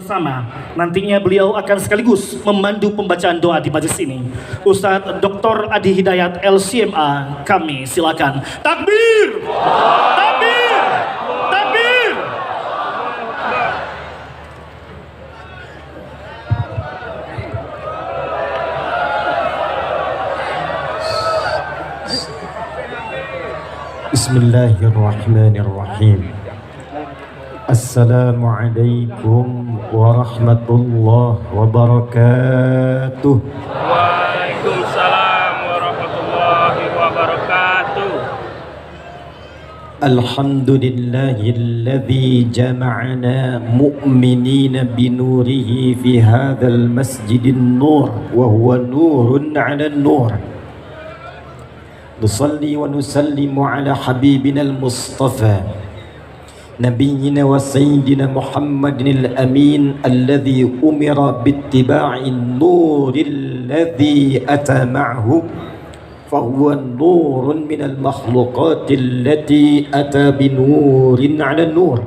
bersama. Nantinya beliau akan sekaligus memandu pembacaan doa di majelis ini. Ustadz Dr. Adi Hidayat LCMA, kami silakan. Takbir! Takbir! Takbir! Bismillahirrahmanirrahim. Assalamualaikum warahmatullahi wabarakatuh. Waalaikumsalam warahmatullahi wabarakatuh. Alhamdulillahilladzi jama'ana mu'minina binurihi fi hadzal masjidin nur wa huwa nurun 'ala nur. Nusalli wa nusallimu ala habibina al-Mustafa نبينا وسيدنا محمد الأمين الذي أمر باتباع النور الذي أتى معه فهو نور من المخلوقات التي أتى بنور على النور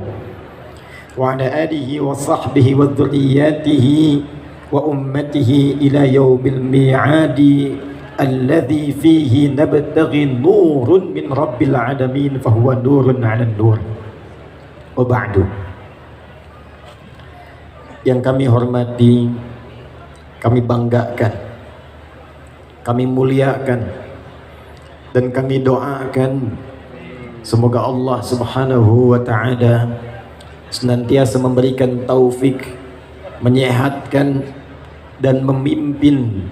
وعلى آله وصحبه وذرياته وأمته إلى يوم الميعاد الذي فيه نبتغي نور من رب العالمين فهو نور على النور. Ba'du. Yang kami hormati, kami banggakan, kami muliakan, dan kami doakan semoga Allah Subhanahu wa ta'ala senantiasa memberikan taufik, menyehatkan dan memimpin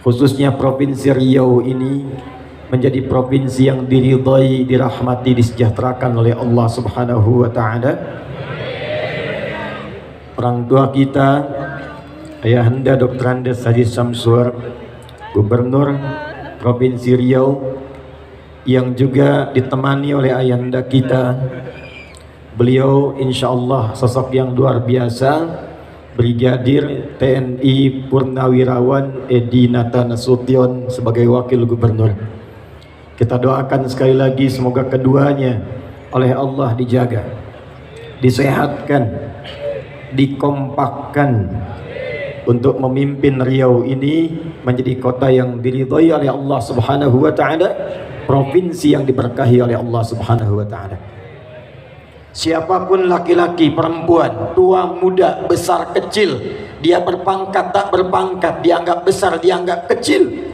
khususnya Provinsi Riau ini menjadi provinsi yang diridhai, dirahmati, disejahterakan oleh Allah Subhanahu wa ta'ala. Orang tua kita, Ayahanda Dr. Andes Haji Samsur, Gubernur Provinsi Riau, yang juga ditemani oleh Ayahanda kita. Beliau insya Allah sosok yang luar biasa, Brigadir TNI Purnawirawan Edi Nata Nasution sebagai Wakil Gubernur. Kita doakan sekali lagi semoga keduanya oleh Allah dijaga, disehatkan, dikompakkan untuk memimpin Riau ini menjadi kota yang diridhai oleh Allah Subhanahu wa ta'ala, provinsi yang diberkahi oleh Allah Subhanahu wa ta'ala. Siapapun laki-laki, perempuan, tua, muda, besar, kecil, dia berpangkat, tak berpangkat, dianggap besar, dianggap kecil,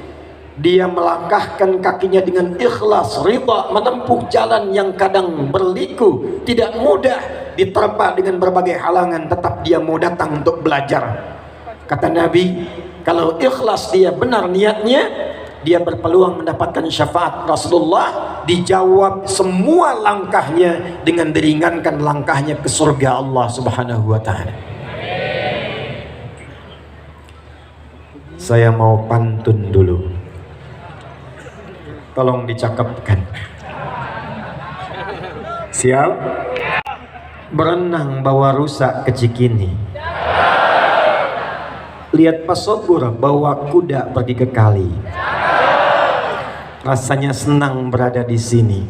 dia melangkahkan kakinya dengan ikhlas, ridha, menempuh jalan yang kadang berliku, tidak mudah, diterpa dengan berbagai halangan, tetap dia mau datang untuk belajar. Kata Nabi, kalau ikhlas dia benar niatnya, dia berpeluang mendapatkan syafaat Rasulullah, dijawab semua langkahnya dengan diringankan langkahnya ke surga Allah Subhanahu wa ta'ala. Saya mau pantun dulu, tolong dicakapkan. Siap? Berenang bawa rusa ke Cikini, lihat pesobur bawa kuda pergi ke kali, rasanya senang berada di sini.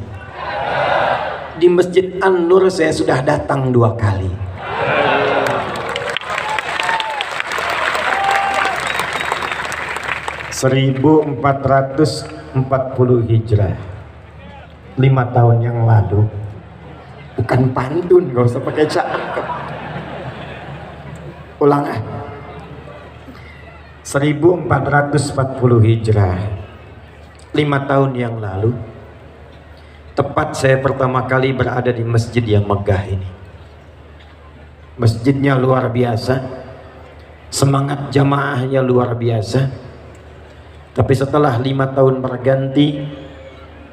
Di Masjid An-Nur saya sudah datang 2 kali. (1440 Hijrah), 5 tahun yang lalu. Bukan pantun, gak usah pakai cakep. Ulang ah. 1440 Hijrah, 5 tahun yang lalu, tepat saya pertama kali berada di masjid yang megah ini. Masjidnya luar biasa, semangat jamaahnya luar biasa. Tapi setelah 5 tahun berganti,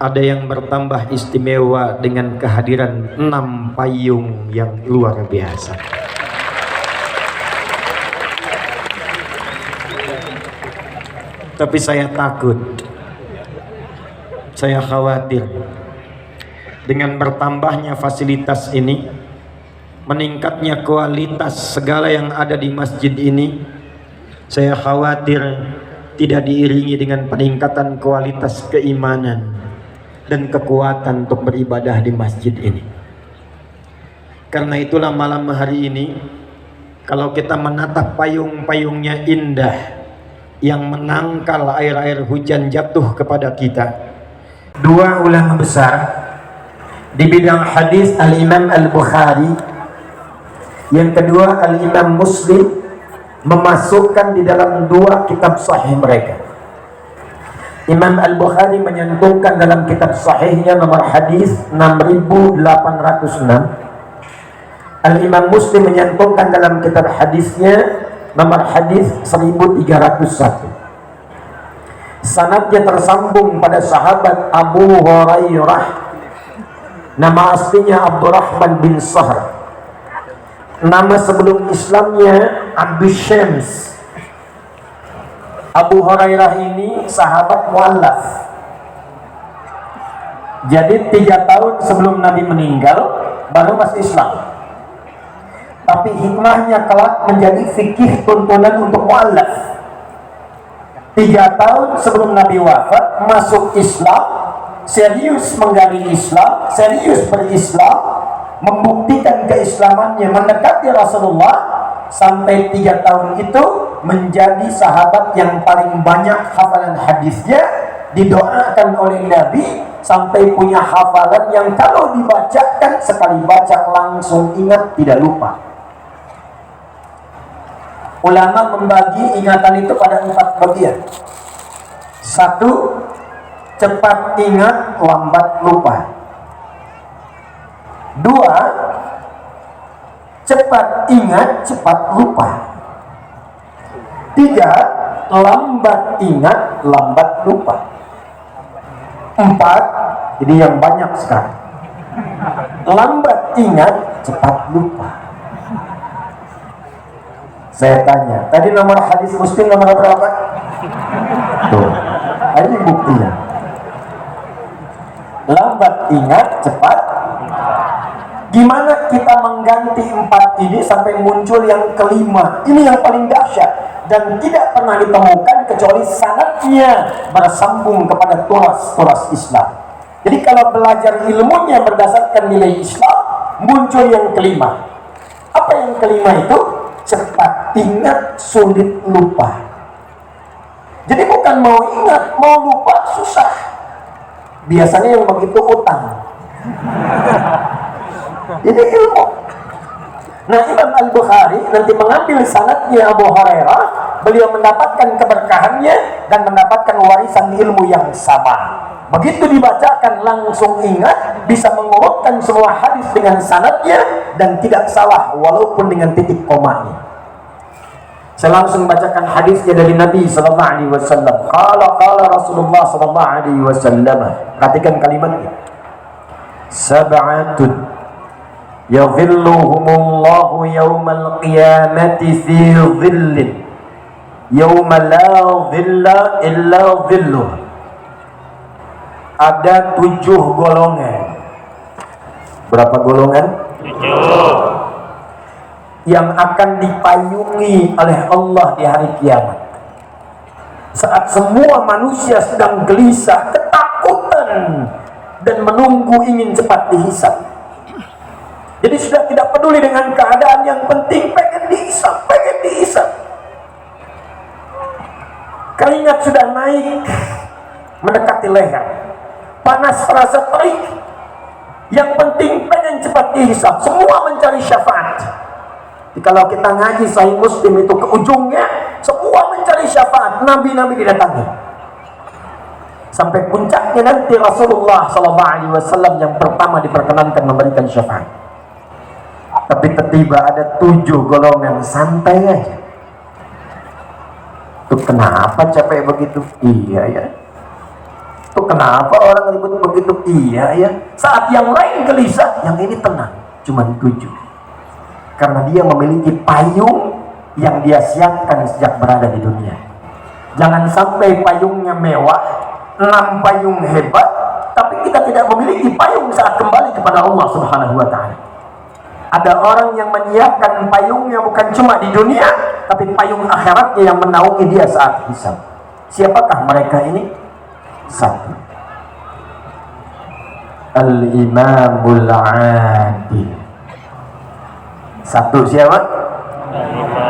ada yang bertambah istimewa dengan kehadiran 6 payung yang luar biasa. Tapi saya takut, saya khawatir dengan bertambahnya fasilitas ini, meningkatnya kualitas segala yang ada di masjid ini. Saya khawatir tidak diiringi dengan peningkatan kualitas keimanan dan kekuatan untuk beribadah di masjid ini. Karena itulah malam hari ini Kalau kita menatap payung-payungnya indah yang menangkal air-air hujan jatuh kepada kita. Dua ulama besar di bidang hadis, Al-Imam Al-Bukhari, yang kedua Al-Imam Muslim, memasukkan di dalam dua kitab sahih mereka. Imam Al-Bukhari menyantumkan dalam kitab sahihnya nomor hadis 6806. Al-Imam Muslim menyantumkan dalam kitab hadisnya nomor hadis 1301. Sanadnya tersambung pada sahabat Abu Hurairah. Nama aslinya Abdurrahman bin Sahr. Nama sebelum Islamnya Abdus Syams. Abu Hurairah ini sahabat muallaf. Jadi 3 tahun sebelum Nabi meninggal baru masuk Islam. Tapi hikmahnya kelak menjadi fikih tuntunan untuk muallaf. 3 tahun sebelum Nabi wafat masuk Islam, serius menggali Islam, serius berislam, membuktikan keislamannya, mendekati Rasulullah. Sampai 3 tahun itu menjadi sahabat yang paling banyak hafalan hadisnya, didoakan oleh Nabi sampai punya hafalan yang kalau dibacakan sekali baca langsung ingat, tidak lupa. Ulama membagi ingatan itu pada 4 bagian. 1. Cepat ingat, lambat lupa. 2. Cepat ingat, cepat lupa. 3. Lambat ingat, lambat lupa. 4. Jadi yang banyak sekarang, lambat ingat, cepat lupa. Saya tanya, tadi nomor hadis Muslim nomor berapa? Tuh, ini buktinya. Lambat ingat, cepat. Gimana kita mengganti 4 ini sampai muncul yang kelima? Ini yang paling dahsyat dan tidak pernah ditemukan kecuali sanadnya bersambung kepada turas-turas Islam. Jadi kalau belajar ilmunya berdasarkan nilai Islam, muncul yang kelima. Apa yang kelima itu? Cepat ingat, sulit lupa. Jadi bukan mau ingat, mau lupa susah. Biasanya yang begitu utang. Ini ilmu. Nah, Imam Al-Bukhari nanti mengambil sanadnya Abu Hurairah, beliau mendapatkan keberkahannya dan mendapatkan warisan ilmu yang sama. Begitu dibacakan langsung ingat, bisa mengurutkan semua hadis dengan sanadnya dan tidak salah walaupun dengan titik komanya. Saya langsung bacakan hadisnya dari Nabi sallallahu alaihi wasallam. Qala Rasulullah sallallahu alaihi wasallam. Perhatikan kalimatnya. Sab'atun yadhilluhumullahu yawmal qiyamati fi dhillin yawma la dhilla illa dhilluh. Ada 7 golongan. Berapa golongan? 7 yang akan dipayungi oleh Allah di hari kiamat. Saat semua manusia sedang gelisah, ketakutan dan menunggu ingin cepat dihisab. Jadi sudah tidak peduli dengan keadaan, yang penting pengen dihisab, pengen dihisab. Keringat sudah naik mendekati leher, panas terasa terik. Yang penting pengen cepat dihisab. Semua mencari syafaat. Jadi kalau kita ngaji Sahih Muslim itu ke ujungnya semua mencari syafaat, nabi-nabi didatangi. Sampai puncaknya nanti Rasulullah SAW yang pertama diperkenankan memberikan syafaat. Tapi tiba-tiba ada 7 golongan santai aja. Tuh kenapa capek begitu? Iya ya. Tuh kenapa orang ribut begitu? Iya ya. Saat yang lain gelisah, yang ini tenang. Cuman 7. Karena dia memiliki payung yang dia siapkan sejak berada di dunia. Jangan sampai payungnya mewah, 6 payung hebat, tapi kita tidak memiliki payung saat kembali kepada Allah Subhanahu wa Ta'ala. Ada orang yang menyiapkan payungnya bukan cuma di dunia, tapi payung akhiratnya yang menaungi dia saat hisab. Siapakah mereka ini? 1. Al-Imamul Adil. 1 siapa?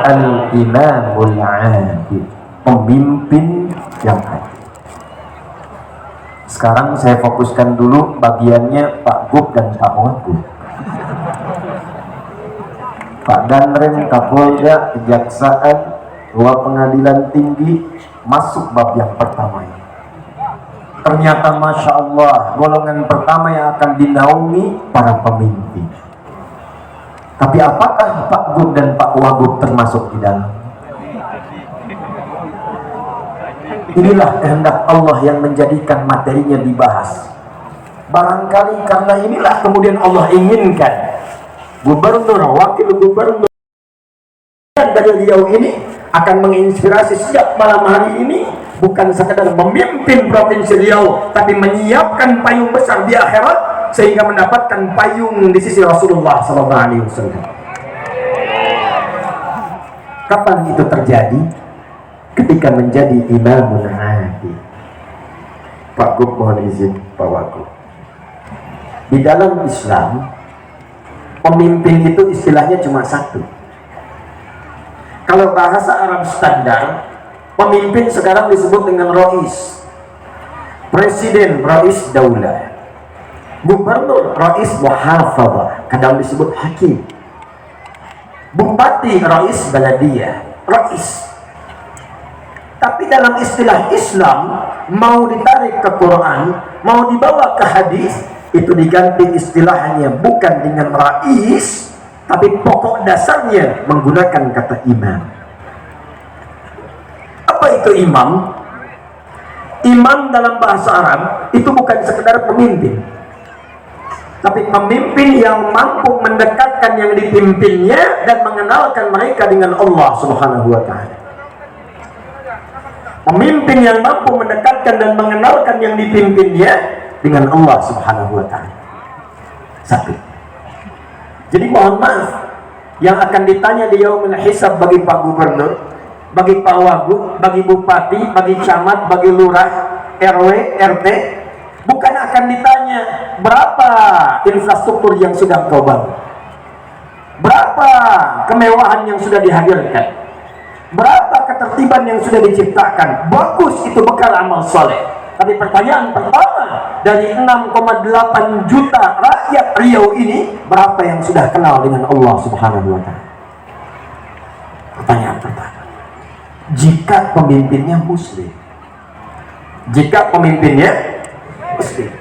Al-Imamul Adil, pemimpin yang adil. Sekarang saya fokuskan dulu bagiannya Pak Gub dan Pak Wagub. Pak Danrem, Kapolda, Kejaksaan, Ketua Pengadilan Tinggi, masuk bab yang pertama ini. Ternyata Masya Allah, golongan pertama yang akan dinaungi para pemimpin. Tapi apakah Pak Gub dan Pak Wagub termasuk di dalam? Inilah kehendak Allah yang menjadikan materinya dibahas. Barangkali karena inilah kemudian Allah inginkan gubernur, wakil gubernur dari Riau ini akan menginspirasi setiap malam hari ini, bukan sekedar memimpin Provinsi Riau, tapi menyiapkan payung besar di akhirat sehingga mendapatkan payung di sisi Rasulullah SAW. Kapan itu terjadi? Ketika menjadi imamun adil. Pak Gub mohon izin, Pak Wagub. Di dalam Islam, pemimpin itu istilahnya cuma satu. Kalau bahasa Arab standar, pemimpin sekarang disebut dengan Rais, Presiden, Rais Daulah, Gubernur, Rais Muhafadzah, kadang disebut Hakim, Bupati, Rais Baladiyah, Rais. Tapi dalam istilah Islam, mau ditarik ke Quran, mau dibawa ke hadis, itu diganti istilahnya bukan dengan rais, tapi pokok dasarnya menggunakan kata imam. Apa itu imam? Imam dalam bahasa Arab itu bukan sekedar pemimpin, tapi pemimpin yang mampu mendekatkan yang dipimpinnya dan mengenalkan mereka dengan Allah Subhanahu wa Ta'ala. Pemimpin yang mampu mendekatkan dan mengenalkan yang dipimpinnya dengan Allah Subhanahu wa Ta'ala. Satu. Jadi mohon maaf, yang akan ditanya di yaumul hisab bagi Pak Gubernur, bagi Pak Wagub, bagi Bupati, bagi Camat, bagi Lurah, RW, RT, bukan akan ditanya berapa infrastruktur yang sudah kau bangun, berapa kemewahan yang sudah dihadirkan, berapa ketertiban yang sudah diciptakan. Bagus, itu bekal amal soleh. Tapi pertanyaan pertama dari 6,8 juta rakyat Riau ini, berapa yang sudah kenal dengan Allah Subhanahu wa Ta'ala? Pertanyaan pertama. Jika pemimpinnya muslim, jika pemimpinnya muslim,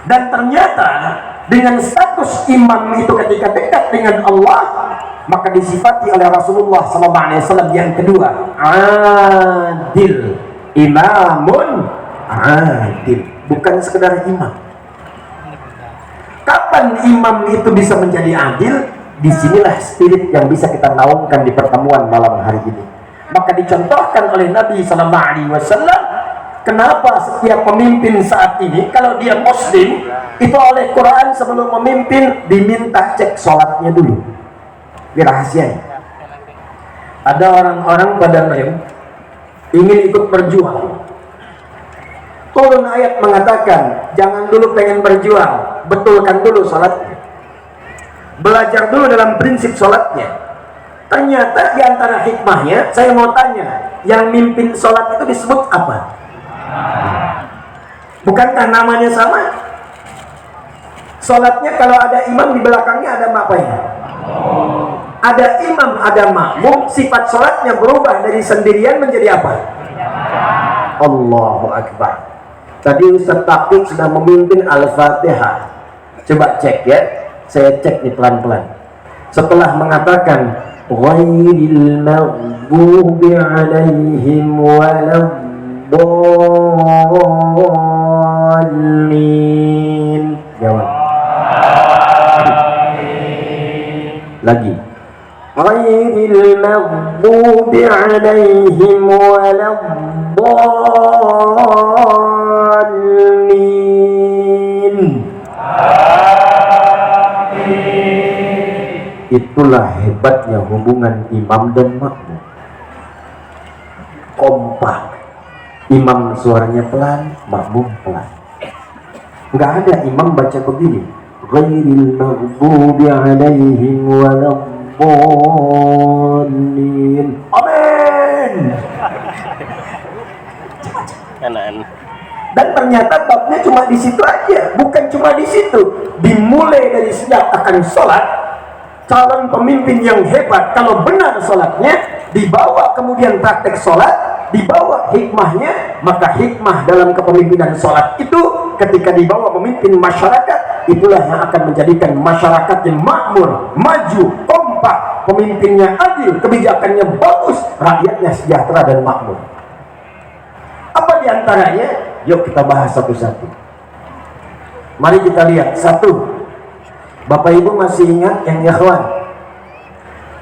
dan ternyata dengan status imam itu ketika dekat dengan Allah, maka disifati oleh Rasulullah SAW yang kedua, adil, imamun adil, bukan sekedar imam. Kapan imam itu bisa menjadi adil? Disinilah spirit yang bisa kita naungkan di pertemuan malam hari ini. Maka dicontohkan oleh Nabi SAW, kenapa setiap pemimpin saat ini kalau dia muslim itu oleh Quran sebelum memimpin diminta cek sholatnya dulu. Dirahasiai. Ada orang-orang pada ingin ikut berjuang, turun ayat mengatakan jangan dulu pengen berjuang, betulkan dulu sholatnya, belajar dulu dalam prinsip sholatnya. Ternyata di antara hikmahnya, saya mau tanya, yang mimpin sholat itu disebut apa? Bukankah namanya sama? Sholatnya kalau ada imam di belakangnya ada apa ya? Ada imam, ada makmum, sifat sholatnya berubah dari sendirian menjadi apa? Allahu Akbar. Tadi Ustaz Taqiq sudah memimpin Al-Fatihah. Coba cek ya, saya cek nih pelan-pelan. Setelah mengatakan ghairil maghdubi alaihim waladdallin, jawab lagi. Ghairil maghdubi alaihim waladdallin. Itulah hebatnya hubungan imam dan makmum. Kompak. Imam suaranya pelan, makmum pelan. Enggak ada imam baca begini, ghairil maghdubi alaihim waladdallin. waladdallin. Amin. Kanan. Dan ternyata babnya cuma di situ aja, bukan cuma di situ. Dimulai dari sejak akan sholat, calon pemimpin yang hebat kalau benar sholatnya, dibawa kemudian praktek sholat, dibawa hikmahnya, maka hikmah dalam kepemimpinan sholat itu ketika dibawa memimpin masyarakat, itulah yang akan menjadikan masyarakat yang makmur, maju, kompak, pemimpinnya adil, kebijakannya bagus, rakyatnya sejahtera dan makmur. Apa diantaranya? Yuk kita bahas satu-satu. Mari kita lihat. Satu, Bapak Ibu masih ingat yang ikhwan,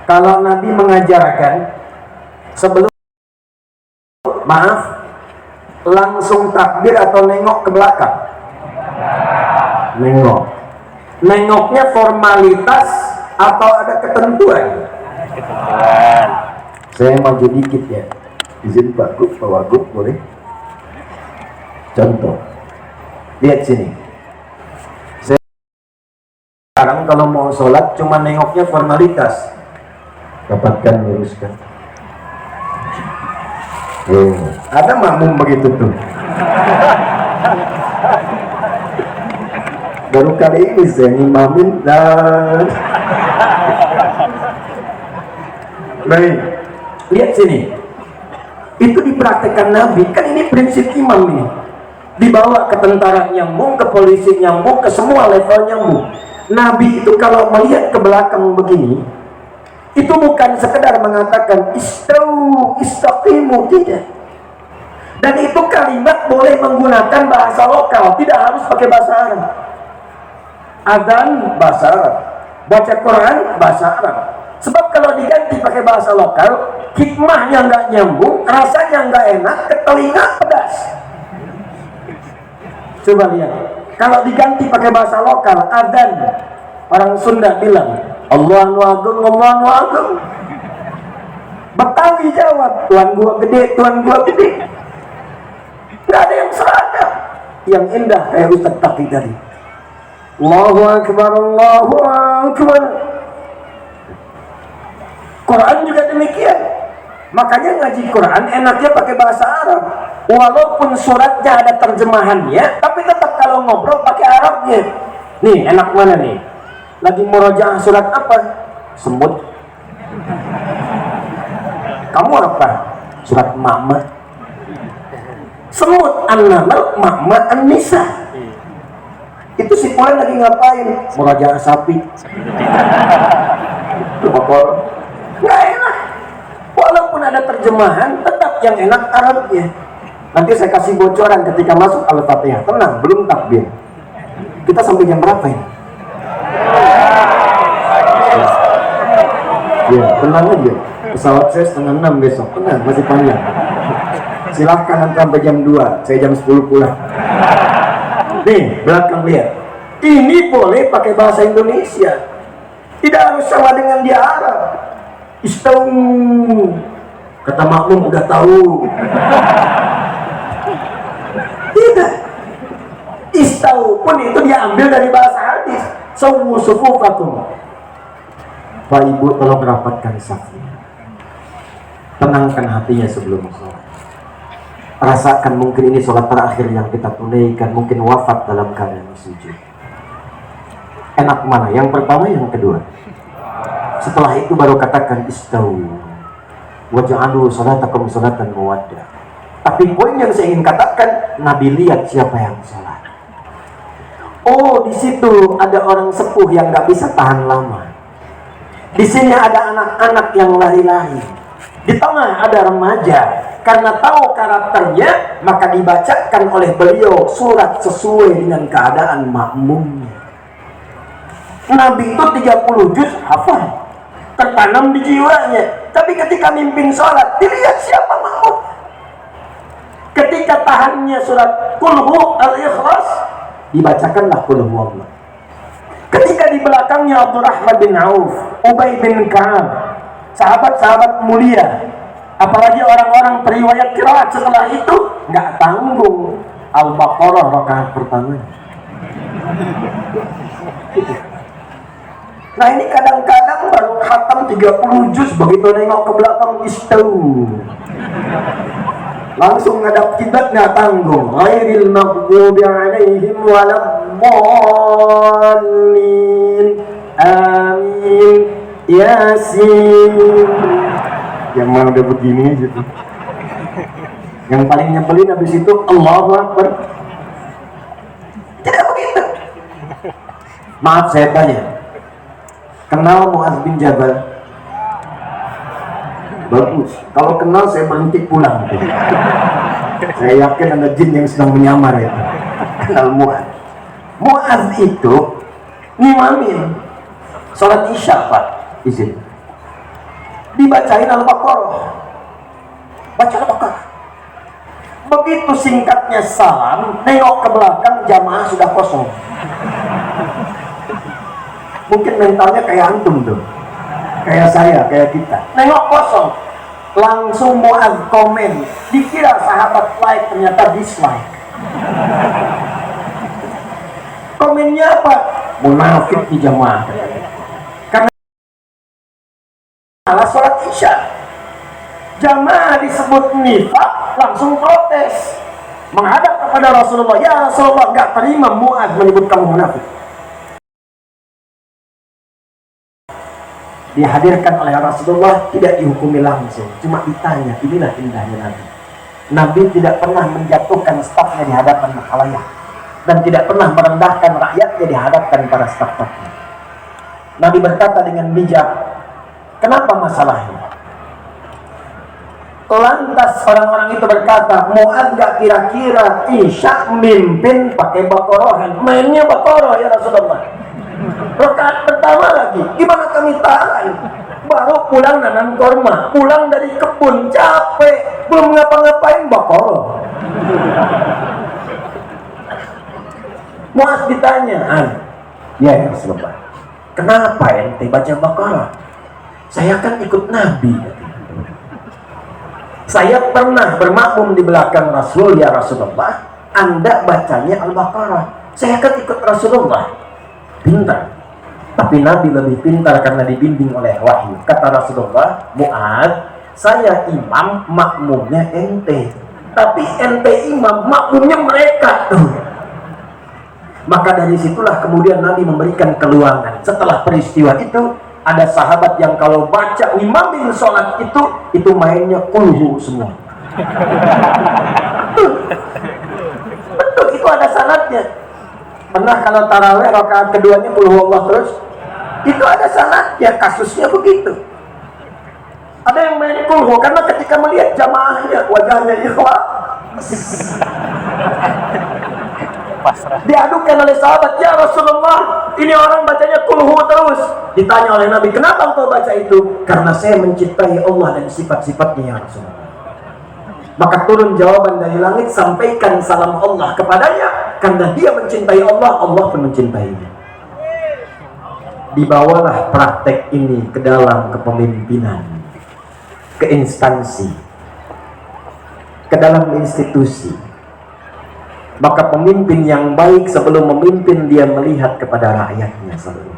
kalau Nabi mengajarkan sebelum langsung takbir atau nengok ke belakang? Nengok. Nengoknya formalitas atau ada ketentuan? Ketentuan. Saya maju dikit ya. Izin Pak Gub, Pak Wagub boleh? Contoh, lihat sini. Saya sekarang kalau mau sholat cuma nengoknya formalitas. Dapatkan, luruskan. Ada makmum begitu tuh. Baru kali ini saya ngimamin dan baik. Lihat sini. Itu dipraktekkan Nabi. Kan ini prinsip imam ini. Dibawa ke tentara nyambung, ke polisi nyambung, ke semua level nyambung. Nabi itu kalau melihat ke belakang begini, itu bukan sekedar mengatakan istaqimu, tidak. Dan itu kalimat boleh menggunakan bahasa lokal, tidak harus pakai bahasa Arab. Adzan bahasa Arab, baca Quran bahasa Arab. Sebab kalau diganti pakai bahasa lokal, hikmahnya nggak nyambung, rasanya nggak enak, ke telinga pedas. Coba lihat, kalau diganti pakai bahasa lokal, adzan, orang Sunda bilang Allahu Akbar, Allahu Akbar. Betawi jawab, Tuhan gua gede, Tuhan gua gede. Nggak ada yang seragam. Yang indah kayak Ustaz Taki tadi, Allahu Akbar, Allahu Akbar. Quran juga demikian. Makanya ngaji Quran enaknya pakai bahasa Arab. Walaupun suratnya ada terjemahannya, tapi tetap kalau ngobrol pakai Arabnya. Nih, enak mana nih? Lagi murojaah surat apa? Semut. Kamu apa? Surat Ma'ma. Semut An-Naml, Ma'ma An-Nisa. Itu si Fulan lagi ngapain? Murojaah sapi. Kotor. Nggak enak. Walaupun ada terjemahan, tetap yang enak Arabnya. Nanti saya kasih bocoran ketika masuk Al-Fatihah. Tenang, belum takbir. Kita sampai jam berapa ini? Ya, tenang aja. Pesawat saya 5:30 besok. Tenang, masih panjang. Silahkan nanti sampai jam 2. Saya jam 10 pulang. Nih, belakang lihat. Ini boleh pakai bahasa Indonesia. Tidak harus sama dengan dia Arab. Istau, kata makmum udah tahu. Tidak. Istau pun itu diambil dari bahasa hadis. Sawu sufufakum. Pak Ibu tolong rapatkan safnya. Tenangkan hatinya sebelum sholat. Rasakan mungkin ini sholat terakhir yang kita tunaikan. Mungkin wafat dalam keadaan sujud. Enak mana? Yang pertama, yang kedua? Setelah itu baru katakan istau. Waj'alu salatakum salatan mawaddah. Tapi poin yang saya ingin katakan, Nabi lihat siapa yang sholat. Oh, di situ ada orang sepuh yang nggak bisa tahan lama. Di sini ada anak-anak yang lari-lari. Di tengah ada remaja. Karena tahu karakternya, maka dibacakan oleh beliau surat sesuai dengan keadaan makmumnya. Nabi itu 30 juz hafal, tertanam di jiwanya. Tapi ketika mimpin sholat, dilihat siapa makmum. Ketika tahannya surat Qul Al-Ikhlas, dibacakanlah Qul Huwallah. Ketika di belakangnya Abdurrahman bin Auf, Ubay bin Ka'ab, sahabat-sahabat mulia, apalagi orang-orang periwayat qiraat setelah itu, nggak tanggung Al-Baqarah rakaat pertama. Nah ini kadang-kadang baru khatam 30 juz, begitu nengok ke belakang istau langsung ngadap kiblat nggak tanggung. Ghairil maghdubi alaihim waladdallin. Amin. Yasin. Yang mana udah begini gitu. Yang paling nyebelin habis itu Allahu Akbar. Tidak begitu. Maaf saya tanya, kenal Muaz bin Jabal? Bagus. Kalau kenal saya berhenti pulang. Saya yakin ada jin yang sedang menyamar itu. Kenal Muaz. Muaz itu ngimamin sholat isya, Pak. Izin. Dibacain Al-Baqarah. Baca Al-Baqarah. Begitu singkatnya salam, nengok ke belakang, jamaah sudah kosong. Mungkin mentalnya kayak antum tuh, kayak saya, kayak kita. Nengok kosong, langsung Muaz komen. Dikira sahabat like, ternyata dislike. Komennya apa? Munafik di jamaah. Karena salah sholat isya, jamaah disebut nifak, langsung protes, menghadap kepada Rasulullah. Ya Rasulullah, nggak terima Muaz menyebut kamu munafik. Dihadirkan oleh Rasulullah, tidak dihukumi langsung, cuma ditanya. Inilah indahnya Nabi. Nabi tidak pernah menjatuhkan stafnya di hadapan khalayak, dan tidak pernah merendahkan rakyatnya di hadapan para staf-stafnya. Nabi berkata dengan bijak, kenapa masalahnya? Lantas orang-orang itu berkata, Muaz gak kira-kira isya mimpin pakai Baqarah, mainnya Baqarah ya Rasulullah. Rakaat pertama lagi, gimana kami tahan? Baru pulang nanam korma, pulang dari kebun, capek, belum ngapa-ngapain Baqarah. Muaz ditanya, ya Rasulullah, kenapa ente baca Baqarah? Saya kan ikut Nabi. Saya pernah bermakmum di belakang Rasul, ya Rasulullah. Anda bacanya Al-Baqarah. Saya kan ikut Rasulullah. Pintar. Tapi Nabi lebih pintar karena dibimbing oleh wahyu. Kata Rasulullah, Muaz, saya imam, makmumnya ente. Tapi ente imam, makmumnya mereka tuh. Maka dari situlah kemudian Nabi memberikan keluangan. Setelah peristiwa itu, ada sahabat yang kalau baca imamin sholat itu mainnya kulhu semua. Betul, itu ada sanadnya. Pernah kalau taraweh rakaat keduanya kulhu Allah terus, itu ada sanadnya, kasusnya begitu. Ada yang main kulhu karena ketika melihat jamaahnya wajahnya ikhlas. Diadukan oleh sahabat, ya Rasulullah, ini orang bacanya kulhu terus. Ditanya oleh Nabi, kenapa engkau baca itu? Karena saya mencintai Allah dan sifat-sifatnya ya Rasulullah. Maka turun jawaban dari langit, sampaikan salam Allah kepadanya, karena dia mencintai Allah, Allah pun mencintainya. Dibawalah praktek ini ke dalam kepemimpinan, ke instansi, ke dalam institusi. Maka pemimpin yang baik sebelum memimpin dia melihat kepada rakyatnya selalu.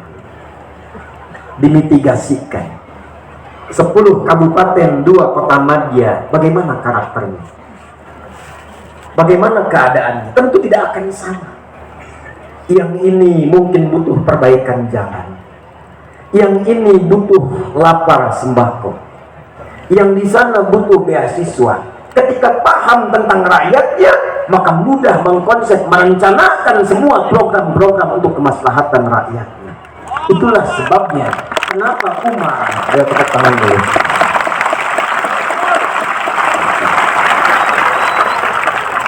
Dimitigasikan 10 kabupaten, 2 kota madya, bagaimana karakternya? Bagaimana keadaannya? Tentu tidak akan sama. Yang ini mungkin butuh perbaikan jalan, yang ini butuh lapar sembako, yang di sana butuh beasiswa. Ketika paham tentang rakyatnya, maka mudah mengkonsep, merencanakan semua program-program untuk kemaslahatan rakyatnya. Itulah sebabnya kenapa Umar, ayo tepuk tangan dulu.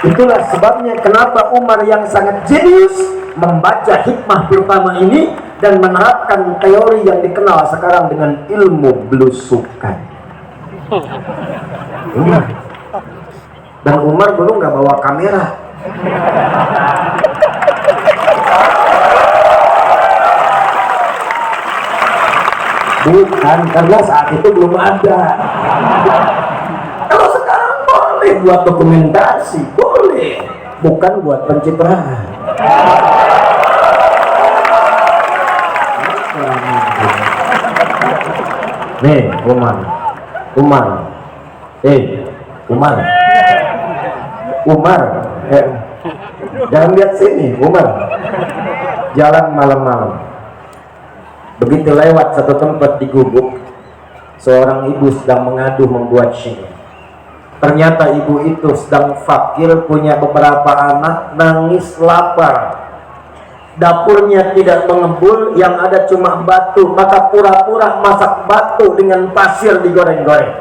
Itulah sebabnya kenapa Umar yang sangat jenius membaca hikmah pertama ini dan menerapkan teori yang dikenal sekarang dengan ilmu belusukan. Dan Umar dulu nggak bawa kamera. Bukan, karena saat itu belum ada. Kalau sekarang boleh buat dokumentasi, boleh. Bukan buat pencitraan. Nih, Umar. Umar. Jangan lihat sini, Umar. Jalan malam-malam. Begitu lewat satu tempat di Gubuk, seorang ibu sedang mengadu membuat syair. Ternyata ibu itu sedang fakir, punya beberapa anak, nangis lapar. Dapurnya tidak mengebul, yang ada cuma batu, maka pura-pura masak batu dengan pasir digoreng-goreng.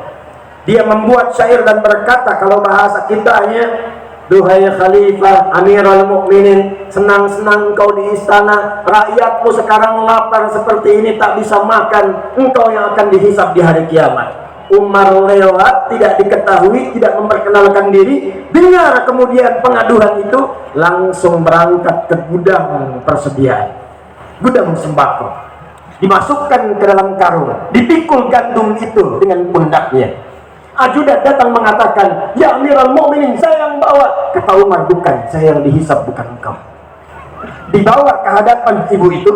Dia membuat syair dan berkata, kalau bahasa kitanya, duhai Khalifah Amirul Mukminin, senang-senang engkau di istana, rakyatmu sekarang lapar seperti ini tak bisa makan, engkau yang akan dihisab di hari kiamat. Umar lewat, tidak diketahui, tidak memperkenalkan diri, dengar kemudian pengaduan itu, langsung berangkat ke gudang persediaan, gudang sembako, dimasukkan ke dalam karung, dipikul gandum itu dengan pundaknya. Ajudan datang mengatakan, ya Amirul Mukminin, saya yang bawa. Kata Umar, bukan, saya yang dihisab, bukan engkau. Dibawa ke hadapan ibu itu,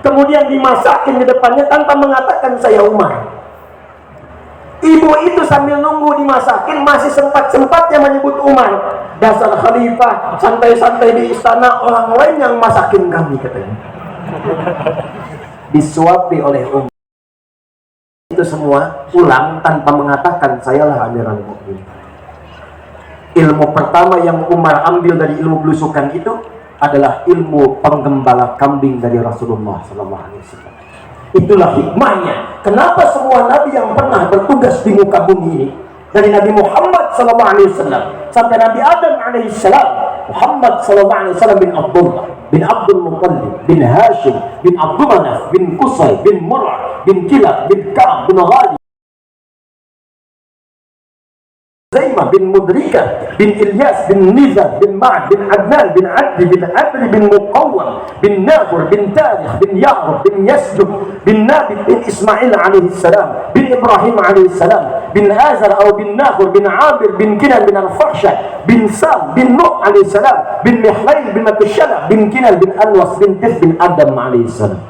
kemudian dimasakin di depannya tanpa mengatakan saya Umar. Ibu itu sambil nunggu dimasakin masih sempat-sempatnya menyebut Umar. Dasar khalifah, santai-santai di istana, orang lain yang masakin kami, katanya. Disuapi oleh Umar. Itu semua pulang tanpa mengatakan sayalah Amirul Mukminin. Ilmu pertama yang Umar ambil dari ilmu belusukan itu adalah ilmu penggembala kambing dari Rasulullah SAW. Itulah hikmahnya. Kenapa semua nabi yang pernah bertugas di muka bumi ini, dari Nabi Muhammad SAW sampai Nabi Adam AS, Muhammad SAW bin Abdullah, bin Abdul Muttalib, bin Hashim, bin Abdul Manaf, bin Qusay, bin Murrah, bin Kilab, bin Ka'ab, bin Ghali, Zaimah, bin Mudrikah, bin Ilyas, bin Nizar, bin Ma'ad, bin Adnan, bin Adli, bin Adli, bin Muqawwam, bin Nahur, bin Tarikh, bin Ya'rub, bin Yasjub, bin Nabit, bin Ismail alaihissalam, bin Ibrahim alaihissalam, bin Azar atau bin Nahur, bin Abir, bin Kinan, bin Al-Fakhsha, bin Sam, bin Nuh alaihissalam, bin Mihlail, bin Matushala, bin Kinan, bin Anwas, bin Tis, bin Adam alaihissalam.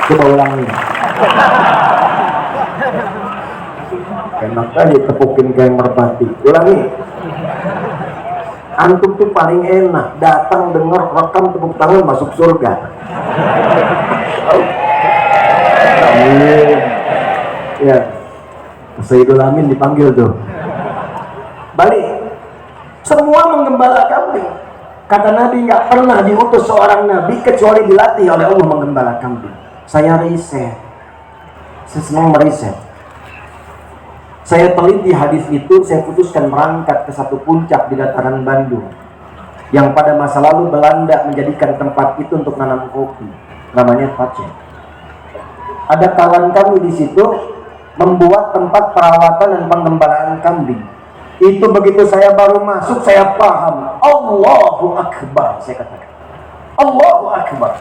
Coba ulangi. Enak aja tepukin kayak merpati. Ulangi. Antum tuh paling enak, datang dengar rekam tepuk tangan masuk surga. Amin. Ya, Sayyidul Amin dipanggil tuh. Balik. Semua menggembala kambing. Kata Nabi, nggak pernah diutus seorang Nabi kecuali dilatih oleh Allah menggembala kambing. Saya riset. Saya senang meriset. Saya teliti hadis itu, saya putuskan berangkat ke satu puncak di dataran Bandung yang pada masa lalu Belanda menjadikan tempat itu untuk nanam kopi, namanya Pacet. Ada kawan kami di situ membuat tempat perawatan dan penggembalaan kambing. Itu begitu saya baru masuk, saya paham. Allahu Akbar, saya katakan. Allahu Akbar.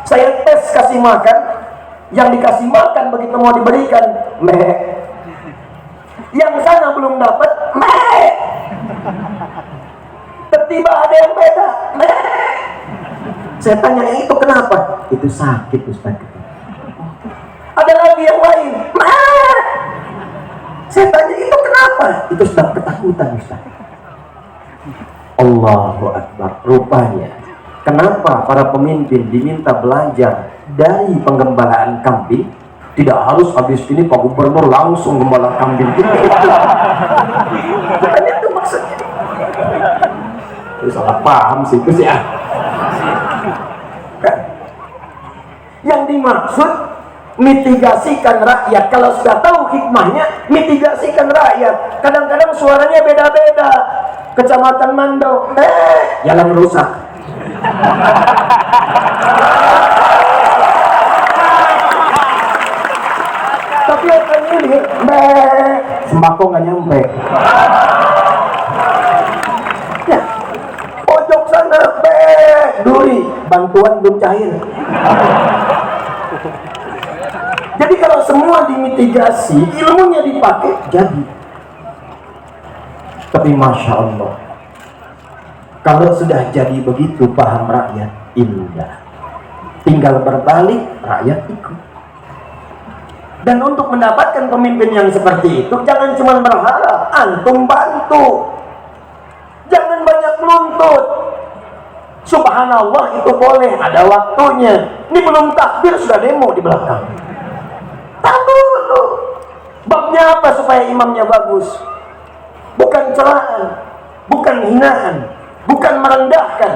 Saya tes kasih makan, yang dikasih makan begitu mau diberikan, meh. Yang sana belum dapat, meh. Tiba-tiba ada yang beda, meh. Saya tanya, itu kenapa? Itu sakit, Ustaz. Ada lagi yang lain, meh. Saya tanya, itu kenapa? Itu sedang ketakutan, Ustaz. Allahu Akbar. Rupanya, kenapa para pemimpin diminta belajar dari penggembalaan kambing? Tidak harus habis ini Pak Gubernur langsung gembala kambing gitu. Bukan itu maksudnya. Itu salah paham sih itu sih ya. Yang dimaksud mitigasikan rakyat. Kalau sudah tahu hikmahnya, mitigasikan rakyat. Kadang-kadang suaranya beda-beda. Kecamatan Mandau, jalan rusak. Tapi akan ini, sembako nggak nyampe. Ya, pojok sana, duri, bantuan belum cair. Jadi kalau semua dimitigasi, ilmunya dipakai, jadi. Tapi Masya Allah, kalau sudah jadi begitu paham rakyat, indah. Tinggal berbalik, rakyat ikut. Dan untuk mendapatkan pemimpin yang seperti itu, jangan cuma berharap, antum bantu. Jangan banyak menuntut. Subhanallah itu boleh, ada waktunya. Ini belum takbir sudah demo di belakang. Tahan dulu. Babnya apa supaya imamnya bagus? Bukan celaan, bukan hinaan, bukan merendahkan,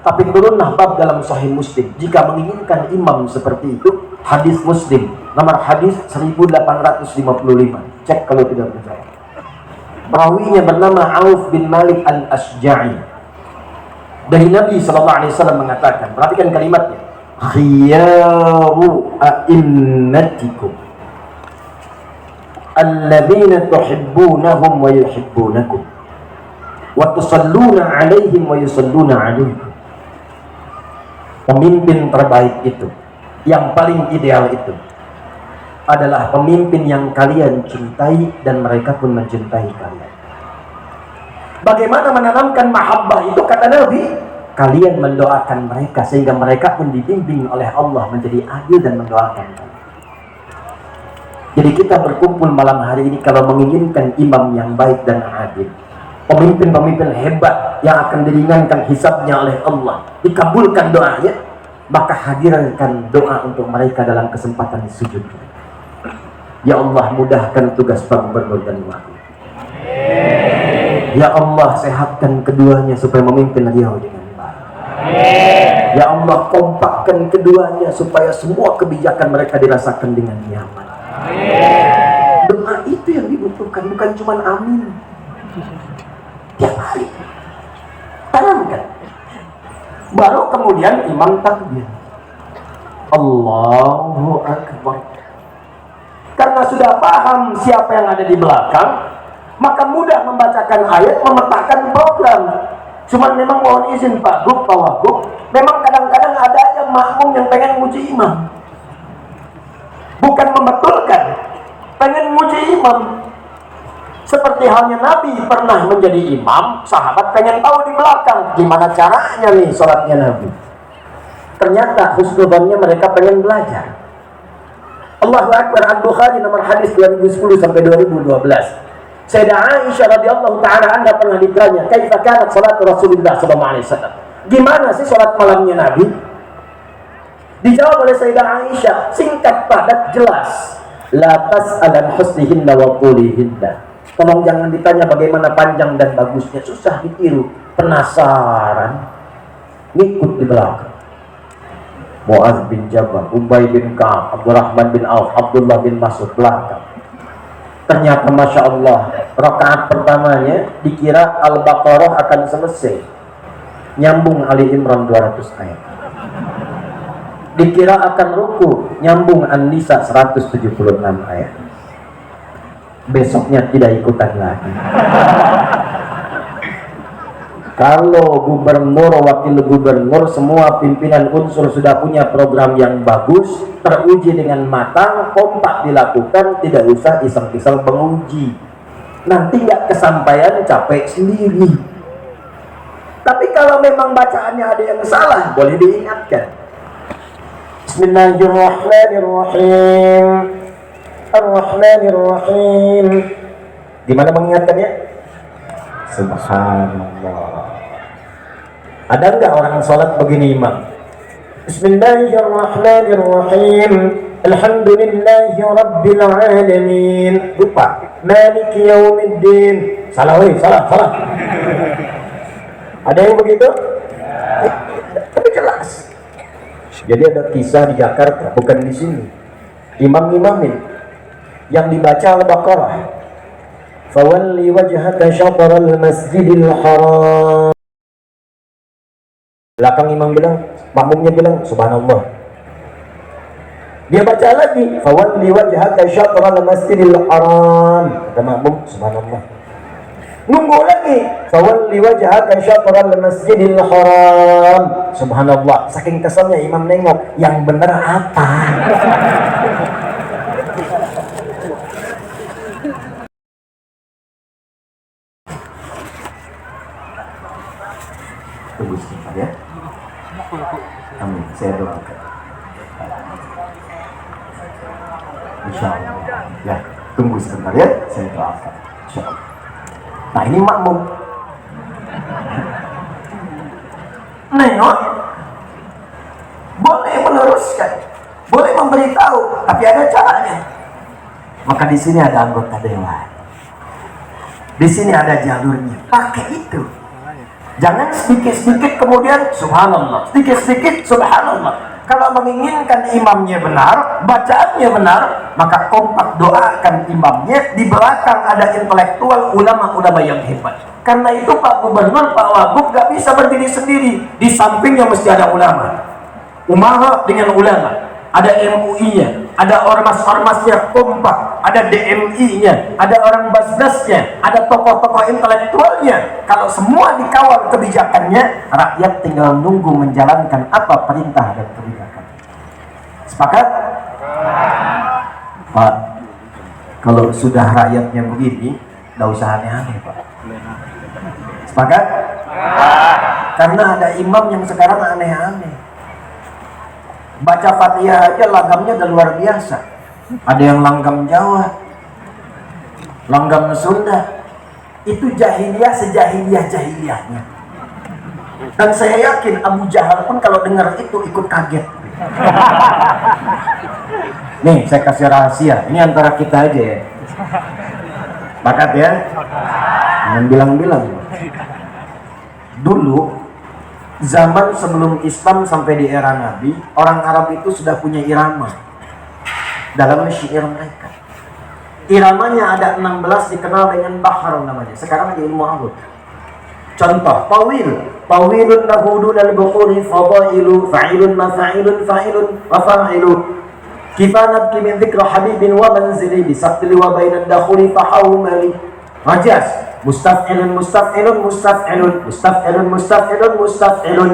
tapi turunlah bab dalam Sahih Muslim. Jika menginginkan imam seperti itu, hadis Muslim, nomor hadis 1855. Cek kalau tidak percaya. Perawinya bernama Auf bin Malik al-Asja'i. Dari Nabi SAW mengatakan, perhatikan kalimatnya, khiyaru a'immatikum alladzina tuhibbunahum wa yuhibbunakum wa tusalluna alaihim wa yusalluna alaikum. Pemimpin terbaik itu, yang paling ideal itu adalah pemimpin yang kalian cintai dan mereka pun mencintai kalian. Bagaimana menanamkan mahabbah itu? Kata Nabi, kalian mendoakan mereka sehingga mereka pun dibimbing oleh Allah menjadi adil dan mendoakan kalian. Jadi kita berkumpul malam hari ini kalau menginginkan imam yang baik dan adil, pemimpin-pemimpin hebat yang akan diringankan hisabnya oleh Allah, dikabulkan doanya, maka hadirkan doa untuk mereka dalam kesempatan sujud. Ya Allah, mudahkan tugas Pak Gubernur dan Wakil. Ya Allah, sehatkan keduanya supaya memimpin Riau dengan baik. Ya Allah, kompakkan keduanya supaya semua kebijakan mereka dirasakan dengan nyaman. Doa itu yang dibutuhkan, bukan cuma amin tiap hari. Tanamkan. Baru kemudian imam takbir, Allahu Akbar. Karena sudah paham siapa yang ada di belakang, maka mudah membacakan ayat, memetakan program. Cuman memang mohon izin Pak Gub, Pak Wagub, memang kadang-kadang ada aja makmum yang pengen muji imam. Bukan membetulkan, pengen muji imam. Seperti halnya Nabi pernah menjadi imam, sahabat pengen tahu di belakang gimana caranya nih sholatnya Nabi. Ternyata husnudzonnya mereka pengen belajar. Allahu Akbar. Al-Bukhari nomor hadis 2010 sampai 2012. Sayyidah Aisyah radhiyallahu taala anha pernah ditanya, "Kaifa kanat salat Rasulullah sallallahu alaihi wasallam?" Gimana sih salat malamnya Nabi? Dijawab oleh Sayyidah Aisyah, singkat, padat, jelas. La tas'alan husnihinna wa qulihinna. Tolong jangan ditanya bagaimana panjang dan bagusnya, susah ditiru. Penasaran, ngikut di belakang. Mu'adz bin Jabal, Ubay bin Ka'ab, Abdurrahman bin Auf, Abdullah bin Mas'ud belakang. Ternyata Masya Allah, rakaat pertamanya dikira Al-Baqarah akan selesai, nyambung Ali Imran 200 ayat. Dikira akan ruku, nyambung An-Nisa 176 ayat. Besoknya tidak ikutan lagi. Kalau gubernur, wakil gubernur, semua pimpinan unsur sudah punya program yang bagus, teruji dengan matang, kompak dilakukan, tidak usah iseng-iseng menguji. Nanti nggak kesampaian, capek sendiri. Tapi kalau memang bacaannya ada yang salah, boleh diingatkan. Bismillahirrahmanirrahim. Ar-Rahmanirrahim. Gimana mengingatkannya? Subhanallah. Ada enggak orang sholat begini imam? Bismillahirrahmanirrahim. Alhamdulillahi Rabbil Alamin. Lupa. Maliki Yawmiddin. Salah, salah. Ada yang begitu? Tapi jelas. Jadi ada kisah di Jakarta, bukan di sini. Imam-imamin yang dibaca Al-Baqarah. Fawalli wajhaka syatral masjidil haram. Belakang imam bilang, makmumnya bilang, Subhanallah. Dia baca lagi, fawalli wajhaka syatral masjidil haram. Kata makmum, Subhanallah. Nunggu lagi, fawalli wajhaka syatral masjidil haram. Subhanallah. Saking keselnya imam nengok, yang benar apa? Tunggu sebentar ya. Amin. Saya doakan. Insya Allah. Ya, tunggu sebentar ya, saya doakan. Insya Allah. Nah ini makmum. Nengok, boleh meneruskan, boleh memberitahu, tapi ada caranya. Maka di sini ada anggota dewan, di sini ada jalurnya. Pakai itu. Jangan sedikit-sedikit kemudian subhanallah, sedikit-sedikit subhanallah. Kalau menginginkan imamnya benar, bacaannya benar, maka kompak doakan imamnya. Di belakang ada intelektual ulama-ulama yang hebat. Karena itu Pak Gubernur, Pak Wagub gak bisa berdiri sendiri. Di sampingnya mesti ada ulama. Umara dengan ulama. Ada MUI-nya, ada ormas-ormasnya kompak, ada DMI-nya, ada orang basdasnya, ada tokoh-tokoh intelektualnya. Kalau semua dikawal kebijakannya, rakyat tinggal nunggu menjalankan apa perintah dan kebijakan. Sepakat? Pak, kalau sudah rakyatnya begini, tidak usah aneh-aneh Pak. Sepakat? Karena ada imam yang sekarang aneh-aneh. Baca Fatihah aja lagamnya udah luar biasa. Ada yang langgam Jawa, langgam Sunda. Itu jahiliyah sejahiliyah-jahiliyahnya. Dan saya yakin Abu Jahal pun kalau dengar itu ikut kaget. Nih saya kasih rahasia, ini antara kita aja ya. Bakat ya, jangan bilang-bilang. Dulu zaman sebelum Islam sampai di era Nabi, orang Arab itu sudah punya irama dalam syair mereka. Iramanya ada 16 dikenal dengan bahar namanya. Sekarang di ilmu arut. Contoh, tawilun lahudun al-bukhuri fadailu fa'ilun mafa'ilun fa'ilun wa fa'ilu kifanat min dhikra habibin wa manzili bisaqli wa bainan dakhuli fahawmali. Rajas mustaf'ilun mustaf'ilun mustaf'ilun mustaf'ilun mustaf'ilun mustaf'ilun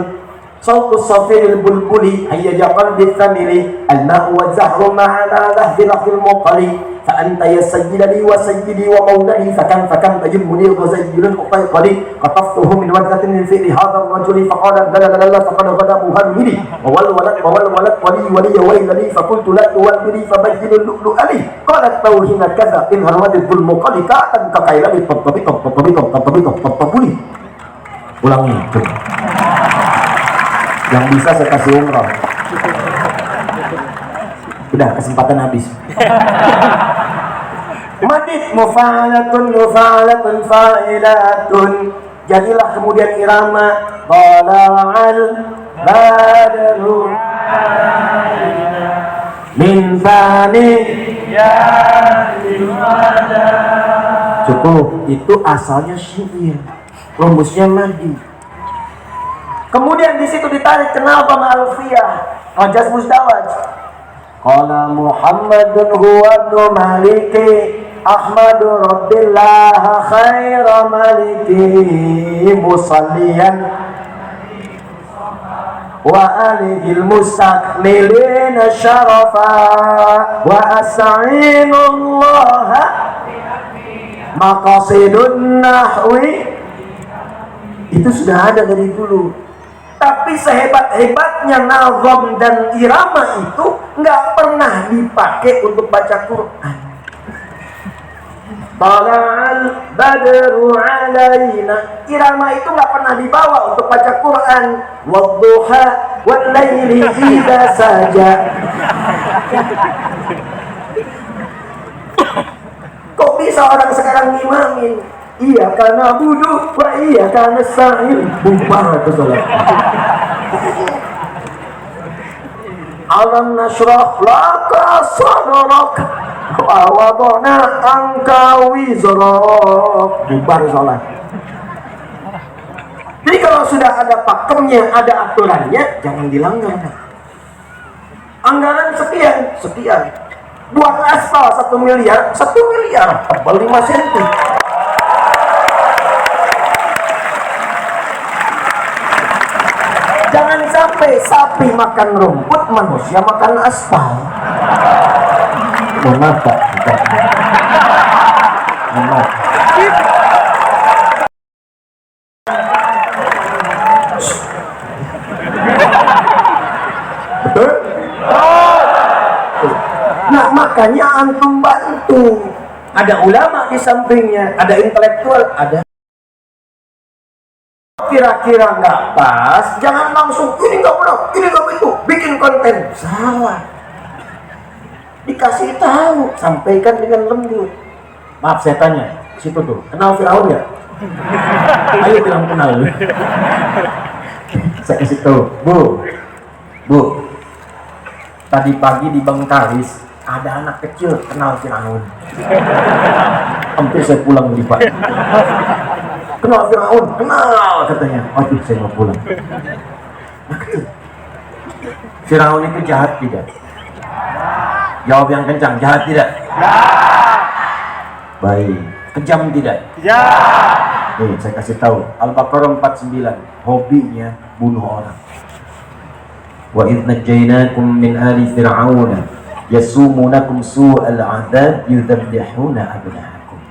صوت الصفير البلبلي هيج قلب الثمل الماء والزهر مع ذهب لفظ المقلي فأنت يا سيد لي وسيدي ومولي فكم تجمني وزيل أقيقلي قطفته من وجهة من فعل هذا الرجل فقال لا لا لا فقد غدا مهملي وولد ولي ويل لي فقلت لا تولي فبين اللؤلؤ لي قالت توهين كذا إن هرمت الظلم قلي كأتا كقيلني طبطبي ulangi itu. Yang bisa saya kasih umroh. Udah kesempatan habis. Madid mufalatun fa'ilatun. Jadilah kemudian irama tala'al badru min fani ya dimada. Cukup, itu asalnya syair, rumusnya madi. Kemudian di situ ditarik kenal sama Alfiyah Rajas Musdawaj. Qala Muhammadun huwa ibnu Maliki Ahmadu Rabbillah khaira maliki musalliyan wa alihil mustaqmilin syarafa wa as'inullah maqasidun nahwi. Itu sudah ada dari dulu. Tapi sehebat-hebatnya nazam dan irama itu nggak pernah dipakai untuk baca Quran. Tala'al badru alaina. Irama itu nggak pernah dibawa untuk baca Quran. Wadduha wal laili idza saja. Kok bisa orang sekarang ngimamin? Iya karena budu, wa iya karena sa'il. Bubar itu salah. Alam nashrah laka sadrak wa wadana anka wizrak. Bubar salah. Jadi kalau sudah ada pakemnya, ada aturannya, jangan dilanggar. Anggaran sekian. Buat aspal 1 miliar, tebal 5 cm. Jangan sampai sapi makan rumput, manusia makan aspal. Mohon maaf Pak. Mohon maaf. Betul? Nah makanya hanya antum bantu. Ada ulama di sampingnya, ada intelektual, ada. Kira-kira nggak pas, jangan langsung ini nggak benar, ini nggak betul, bikin konten salah. Dikasih tahu, sampaikan dengan lembut. Maaf saya tanya, situ tuh kenal Firaun ya? Ayo bilang kenal. Saya kasih tahu, bu, tadi pagi di Bengkalis ada anak kecil kenal Firaun. Hampir saya pulang di Pak. Kenal Firaun, kenal katanya. Aduh, saya mau pulang. Nah, kecil. Firaun itu jahat tidak? Jawab yang kencang, jahat tidak? Baik. Kejam tidak? Nih, saya kasih tahu. Al-Baqarah 49, hobinya bunuh orang. Wa idh najjaynakum min ali fir'auna yasumunakum su'al 'adzab yudzabbihuna abna'akum.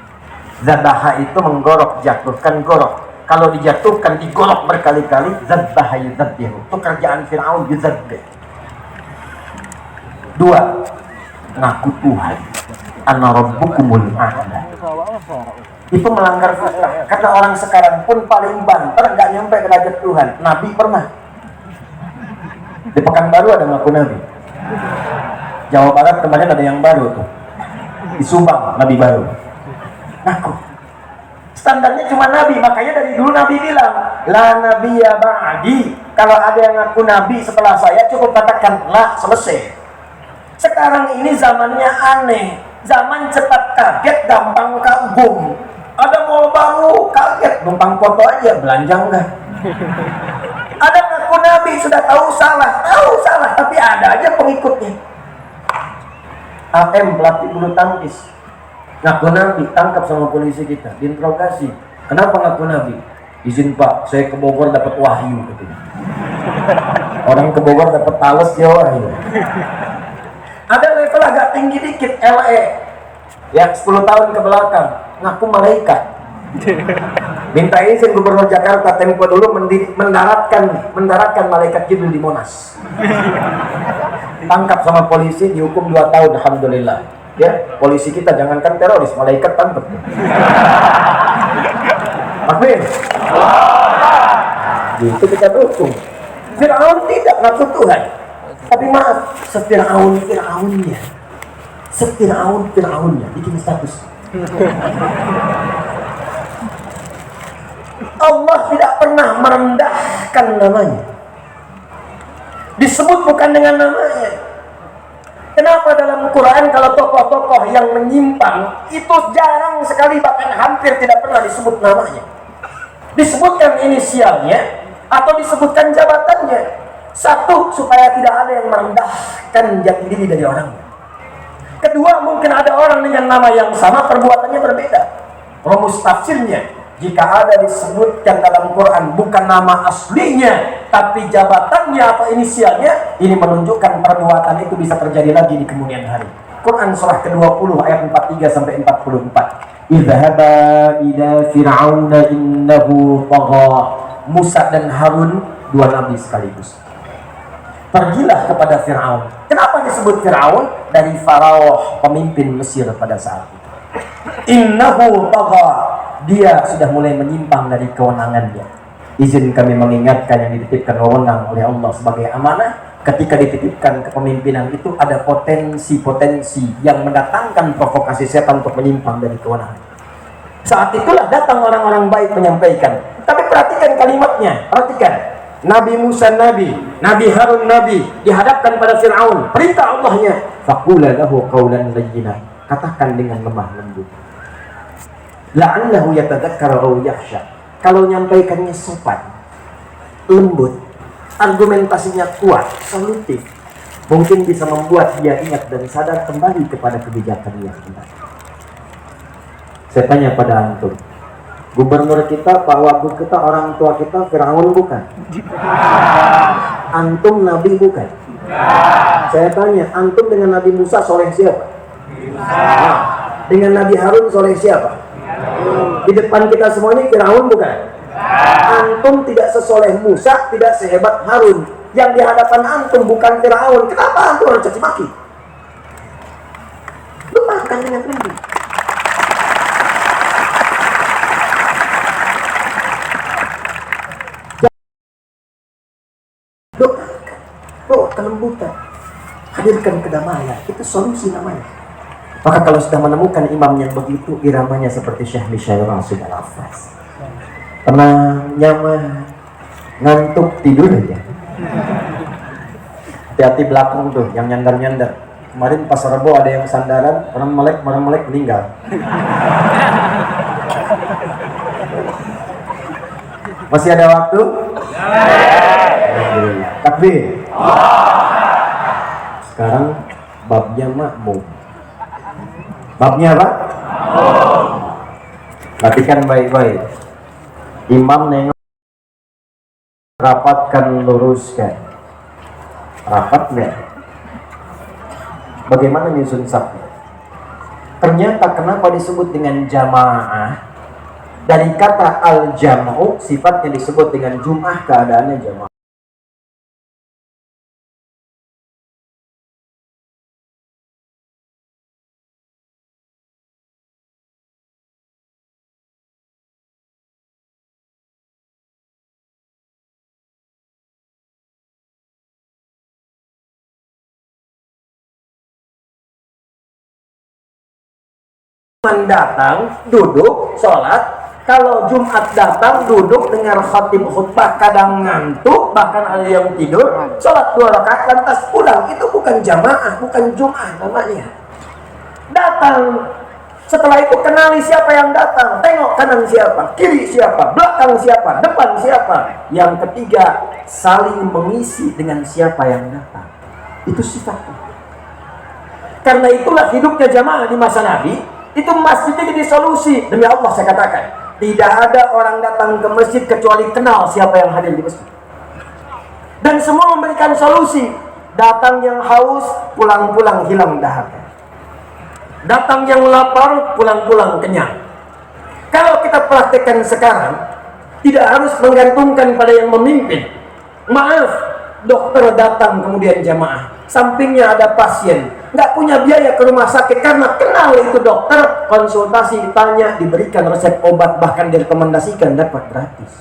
Zabaha itu menggorok, jatuhkan, gorok. Kalau dijatuhkan, digorok berkali-kali, zabbaha yudzabbihu. Itu kerjaan Fir'aun, yudzabih. 2. Ngaku Tuhan. Ana rabbukumul a'la. Itu melanggar fitrah. Karena orang sekarang pun paling banter, nggak nyampe derajat Tuhan. Nabi pernah. Di Pekanbaru ada ngaku Nabi. Jawa Barat kemarin ada yang baru tuh. Di Subang, Nabi baru. Ngaku. Standarnya cuma Nabi, makanya dari dulu Nabi bilang, la nabiyya ba'di. Kalau ada yang ngaku Nabi setelah saya, cukup katakan, la, selesai. Sekarang ini zamannya aneh. Zaman cepat kaget, gampang kagum. Ada mall baru, kaget, numpang foto aja, belanja enggak. Ada ngaku Nabi, sudah tahu salah, tapi ada aja pengikutnya. AM, pelatih bulu tangkis, ngaku Nabi, tangkap sama polisi kita, diinterogasi. Kenapa ngaku Nabi? Izin Pak, saya ke Bogor dapat wahyu. Orang ke Bogor dapat tales, ya wahyu. Ada level agak tinggi dikit, LE. Ya, 10 tahun ke belakang, ngaku malaikat. Minta izin Gubernur Jakarta tempo dulu mendaratkan malaikat Jibril di Monas. Tangkap sama polisi, dihukum 2 tahun, alhamdulillah. Ya, polisi kita jangankan teroris, malaikat tangkap. Amin. Itu kita dukung. Fir'aun tidak ngaku Tuhan. Tapi maaf, Fir'aunnya bikin status. Allah tidak pernah merendahkan namanya. Disebut bukan dengan namanya. Kenapa dalam Quran kalau tokoh-tokoh yang menyimpang itu jarang sekali, bahkan hampir tidak pernah disebut namanya. Disebutkan inisialnya atau disebutkan jabatannya. Satu, supaya tidak ada yang merendahkan jati diri dari orangnya. Kedua, mungkin ada orang dengan nama yang sama, perbuatannya berbeda. Rumus tafsirnya, jika ada disebutkan dalam Quran bukan nama aslinya, tapi jabatannya atau inisialnya, ini menunjukkan perbuatan itu bisa terjadi lagi di kemudian hari. Quran surah ke-20 ayat 43 sampai 44. Idhaba ila fir'auna innahu tagha. Musa dan Harun, 2 nabi sekaligus. Pergilah kepada Fir'aun. Kenapa disebut Fir'aun? Dari Faraoh, pemimpin Mesir pada saat itu. Innahu tagha. Dia sudah mulai menyimpang dari kewenangannya. Izin kami mengingatkan yang dititipkan wewenang oleh Allah sebagai amanah. Ketika dititipkan kepemimpinan itu ada potensi-potensi yang mendatangkan provokasi setan untuk menyimpang dari kewenangan. Saat itulah datang orang-orang baik menyampaikan. Tapi perhatikan kalimatnya, perhatikan. Nabi Musa Nabi, Nabi Harun Nabi dihadapkan pada Fir'aun. Perintah Allahnya, faqula lahu qawlan layyinan. Katakan dengan lemah lembut. La'allahu yatadzakkar aw yakhsha. Kalau nyampaikannya sopan, lembut, argumentasinya kuat, solutif, mungkin bisa membuat dia ingat dan sadar kembali kepada kebijakan yang benar. Saya tanya pada antum, gubernur kita, Pak Wagub kita, orang tua kita, Fir'aun bukan? Antum Nabi bukan? Saya tanya, antum dengan Nabi Musa soleh siapa? Nah, dengan Nabi Harun soleh siapa? Di depan kita semuanya Fir'aun bukan? Antum tidak sesoleh Musa, tidak sehebat Harun. Yang di hadapan antum bukan Fir'aun. Kenapa antum harus caci maki? doakan dengan rindu. Doakan, bawa kelembutan, hadirkan kedamaian, itu solusi namanya. Maka kalau sudah menemukan imam yang begitu, iramanya seperti Syekh Mishail Rasul Al-Hafaz, tenang, nyaman, ngantuk, tidur aja. Hati-hati belakang tuh yang nyandar-nyandar. Kemarin pas Rebo ada yang sandaran, orang melek meninggal. Masih ada waktu? Takbir. Sekarang babnya makmum. Babnya apa? Perhatikan baik-baik. Imam nengok, rapatkan, luruskan. Rapat nggak? Bagaimana nyusun safnya? Ternyata kenapa disebut dengan jamaah? Dari kata al-jam'u, sifatnya disebut dengan jum'ah, keadaannya jamaah. Datang, duduk, sholat. Kalau Jumat datang, duduk dengar khatib khutbah, kadang ngantuk, bahkan ada yang tidur, sholat 2 rakaat lantas pulang. Itu bukan jamaah, bukan Jum'ah namanya. Datang, setelah itu kenali siapa yang datang, tengok kanan siapa, kiri siapa, belakang siapa, depan siapa. Yang ketiga, saling mengisi dengan siapa yang datang. Itu sifatnya. Karena itulah hidupnya jamaah di masa Nabi. Itu masjidnya jadi solusi. Demi Allah saya katakan, tidak ada orang datang ke masjid kecuali kenal siapa yang hadir di masjid. Dan semua memberikan solusi. Datang yang haus, pulang-pulang hilang dahaga. Datang yang lapar, pulang-pulang kenyang. Kalau kita praktekkan sekarang, tidak harus menggantungkan pada yang memimpin. Maaf, dokter datang kemudian jamaah, sampingnya ada pasien, nggak punya biaya ke rumah sakit karena kenal itu dokter, konsultasi, tanya, diberikan resep obat, bahkan direkomendasikan dapat gratis.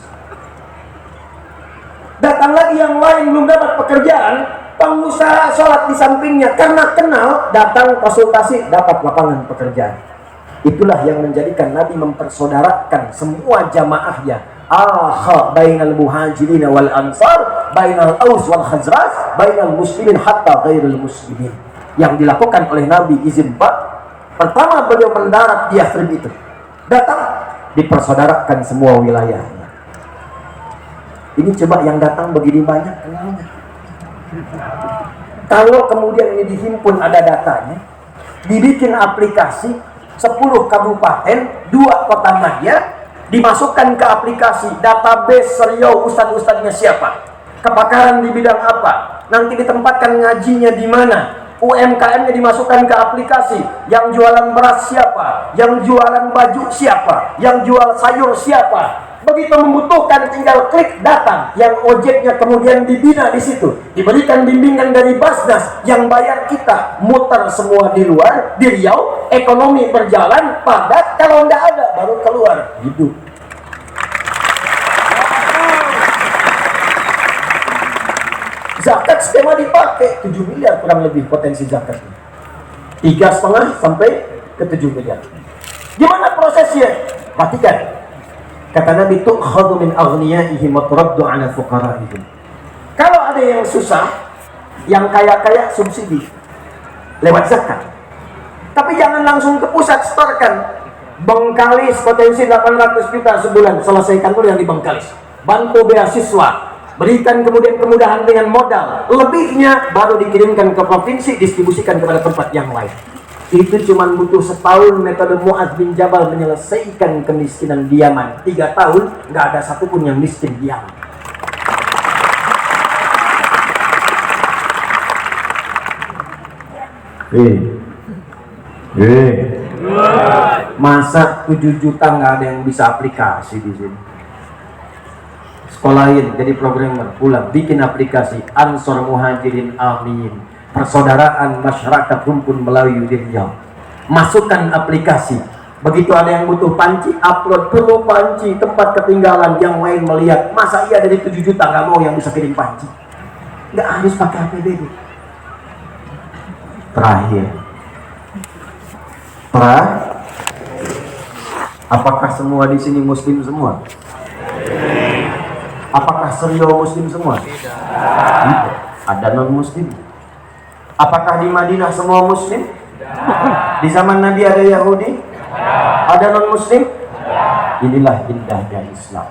Datang lagi yang lain belum dapat pekerjaan, pengusaha sholat di sampingnya karena kenal, datang konsultasi, dapat lapangan pekerjaan. Itulah yang menjadikan Nabi mempersaudarakan semua jamaahnya. Akha bainal muhajirin wal ansar, bainal aus wal khazraj, bainal muslimin hatta ghairul muslimin. Yang dilakukan oleh Nabi, izin Pak, pertama beliau mendarat di Yathrib itu, datang dipersaudarakan semua wilayahnya. Ini coba yang datang begini banyak, kenalnya. Kalau kemudian ini dihimpun, ada datanya, dibikin aplikasi 10 kabupaten, 2 kota Madya, dimasukkan ke aplikasi database Riau, ustadz-ustadznya siapa, kepakaran di bidang apa, nanti ditempatkan ngajinya di mana, UMKM-nya dimasukkan ke aplikasi, yang jualan beras siapa, yang jualan baju siapa, yang jual sayur siapa. Begitu membutuhkan tinggal klik datang, yang ojeknya kemudian dibina di situ, diberikan bimbingan dari Basnas, yang bayar kita, muter semua di luar, di Riau, ekonomi berjalan, padat, kalau nggak ada baru keluar, hidup. Zakat skema dipakai 7 miliar kurang lebih potensi zakatnya, 3,5 sampai ke 7 miliar. Gimana prosesnya? Perhatikan. Kata Nabi, tu'khadhu min aghniyaihim wa turaddu 'ala fuqaraihim. Kalau ada yang susah, yang kaya-kaya subsidi lewat zakat. Tapi jangan langsung ke pusat setorkan. Bengkalis potensi 800 juta sebulan, selesaikan dulu yang di Bengkalis. Bantu beasiswa, berikan kemudian kemudahan dengan modal. Lebihnya baru dikirimkan ke provinsi, distribusikan kepada tempat yang lain. Itu cuma butuh setahun metode Mu'adz bin Jabal menyelesaikan kemiskinan di Yaman. 3 tahun nggak ada satupun yang miskin di Yaman. Masa 7 juta nggak ada yang bisa aplikasi di sini? Sekolahin jadi programmer, pulang bikin aplikasi Ansor Muhajirin Amin, persaudaraan masyarakat rumpun Melayu di Riau. Masukkan aplikasi. Begitu ada yang butuh panci, upload perlu panci, tempat ketinggalan, yang lain melihat. Masa iya dari 7 juta nggak mau yang bisa kirim panci? Nggak harus pakai APBD. Terakhir, apakah semua di sini muslim semua? Apakah Seriau muslim semua? Tidak. Ada non muslim. Apakah di Madinah semua muslim? Di zaman Nabi ada Yahudi? Ada non muslim? Inilah indahnya Islam.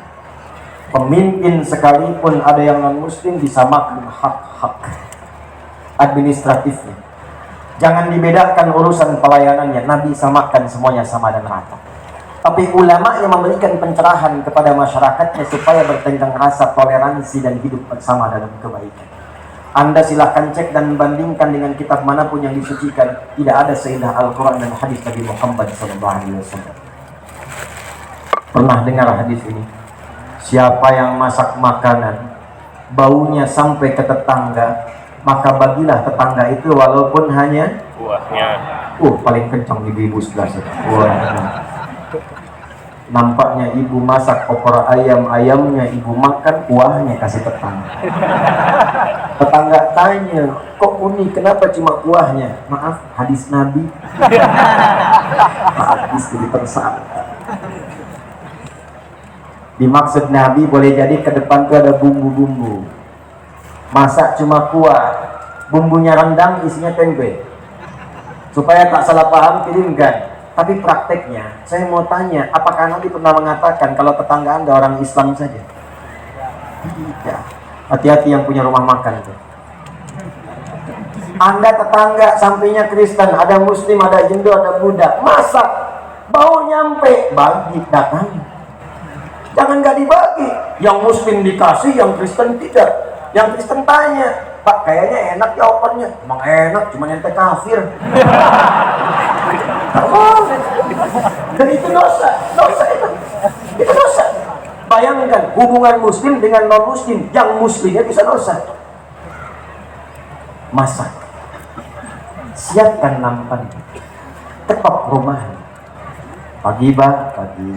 Pemimpin sekalipun ada yang non muslim disamakan hak-hak administratifnya. Jangan dibedakan urusan pelayanannya. Nabi samakan semuanya sama dan rata. Tapi ulama yang memberikan pencerahan kepada masyarakatnya supaya bertenggang rasa toleransi dan hidup bersama dalam kebaikan. Anda silahkan cek dan bandingkan dengan kitab manapun yang disucikan. Tidak ada seindah Al-Quran dan hadis Nabi Muhammad SAW. Pernah dengar hadis ini? Siapa yang masak makanan, baunya sampai ke tetangga, maka bagilah tetangga itu walaupun hanya Buahnya. paling kencang ibu-ibu sebelah sana. Nampaknya ibu masak opor ayam, ayamnya ibu makan, kuahnya kasih tetangga. Tetangga tanya, kok unik, kenapa cuma kuahnya? Maaf, hadis Nabi. Hadis jadi tersangka. Dimaksud Nabi boleh jadi ke depan tuh ada bumbu-bumbu. Masak cuma kuah, bumbunya rendang, isinya tempe. Supaya tak salah paham, kirimkan. Tapi prakteknya, saya mau tanya, apakah Nabi pernah mengatakan kalau tetangga Anda orang Islam saja? Tidak. Hati-hati yang punya rumah makan itu. Anda tetangga sampingnya Kristen, ada Muslim, ada Hindu, ada Buddha, masak, bau nyampe, bagi, datang. Jangan nggak dibagi. Yang Muslim dikasih, yang Kristen tidak. Yang Kristen tanya, Pak, kayaknya enak ya opornya. Emang enak, cuma ente kafir. Dan itu dosa itu. Itu dosa. Bayangkan hubungan Muslim dengan non Muslim, yang Muslimnya bisa dosa. Masak, siapkan nampan, ketok rumah. Pagi Pak, pagi.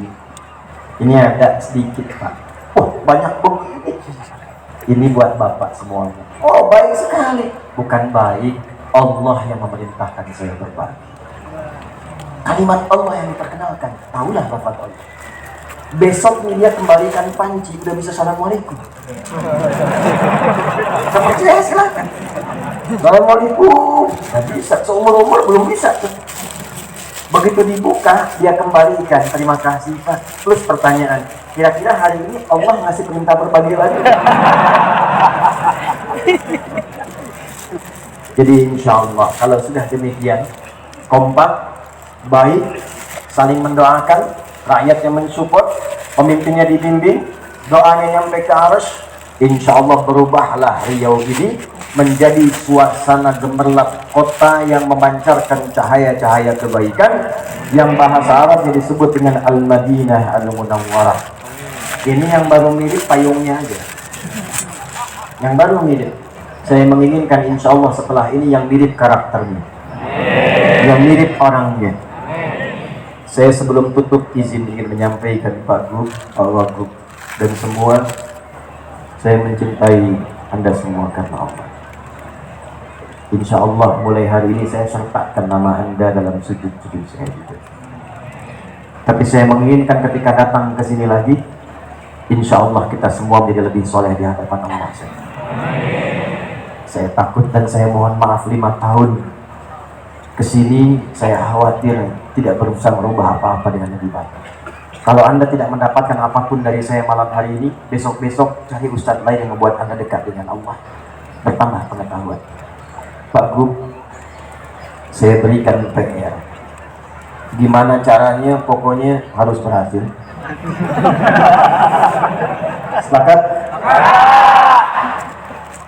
Ini ada sedikit Pak. Oh banyak begini. Ini buat Bapak semuanya. Oh baik sekali. Bukan baik, Allah yang memerintahkan saya berbagi. Kalimat Allah yang diperkenalkan. Tahulah Bapak Allah. Besok nih dia kembalikan panci, udah bisa assalamualaikum. Gak percaya silakan. Assalamualaikum. Gak bisa, seumur-umur belum bisa tuh. Begitu dibuka, dia kembalikan. Terima kasih Pak. Plus pertanyaan, kira-kira hari ini Allah ngasih perintah berbagi lagi? Jadi insya Allah kalau sudah demikian, kompak, baik, saling mendoakan, rakyatnya mensupport, pemimpinnya dibimbing, doanya nyampe ke arus, insya Allah berubahlah Riau ini menjadi suasana gemerlap kota yang memancarkan cahaya-cahaya kebaikan yang bahasa Arabnya disebut dengan Al-Madinah Al-Munawwarah. Ini yang baru mirip payungnya aja, yang baru mirip. Saya menginginkan insya Allah setelah ini yang mirip karakternya, yang mirip orangnya. Saya sebelum tutup izin ingin menyampaikan Pak Gub, Pak Wagub dan semua, saya mencintai Anda semua karena Allah. Insya Allah mulai hari ini saya sertakan nama Anda dalam sujud-sujud saya juga. Tapi saya menginginkan ketika datang ke sini lagi, insya Allah kita semua menjadi lebih soleh di hadapan Allah. Saya takut dan saya mohon maaf 5 tahun kesini saya khawatir tidak berusaha merubah apa-apa dengan lebih baik. Kalau Anda tidak mendapatkan apapun dari saya malam hari ini, besok-besok cari ustadz lain yang membuat Anda dekat dengan Allah, bertambah pengetahuan. Pak Gub, saya berikan PR. Gimana caranya, pokoknya harus berhasil. Sepakat?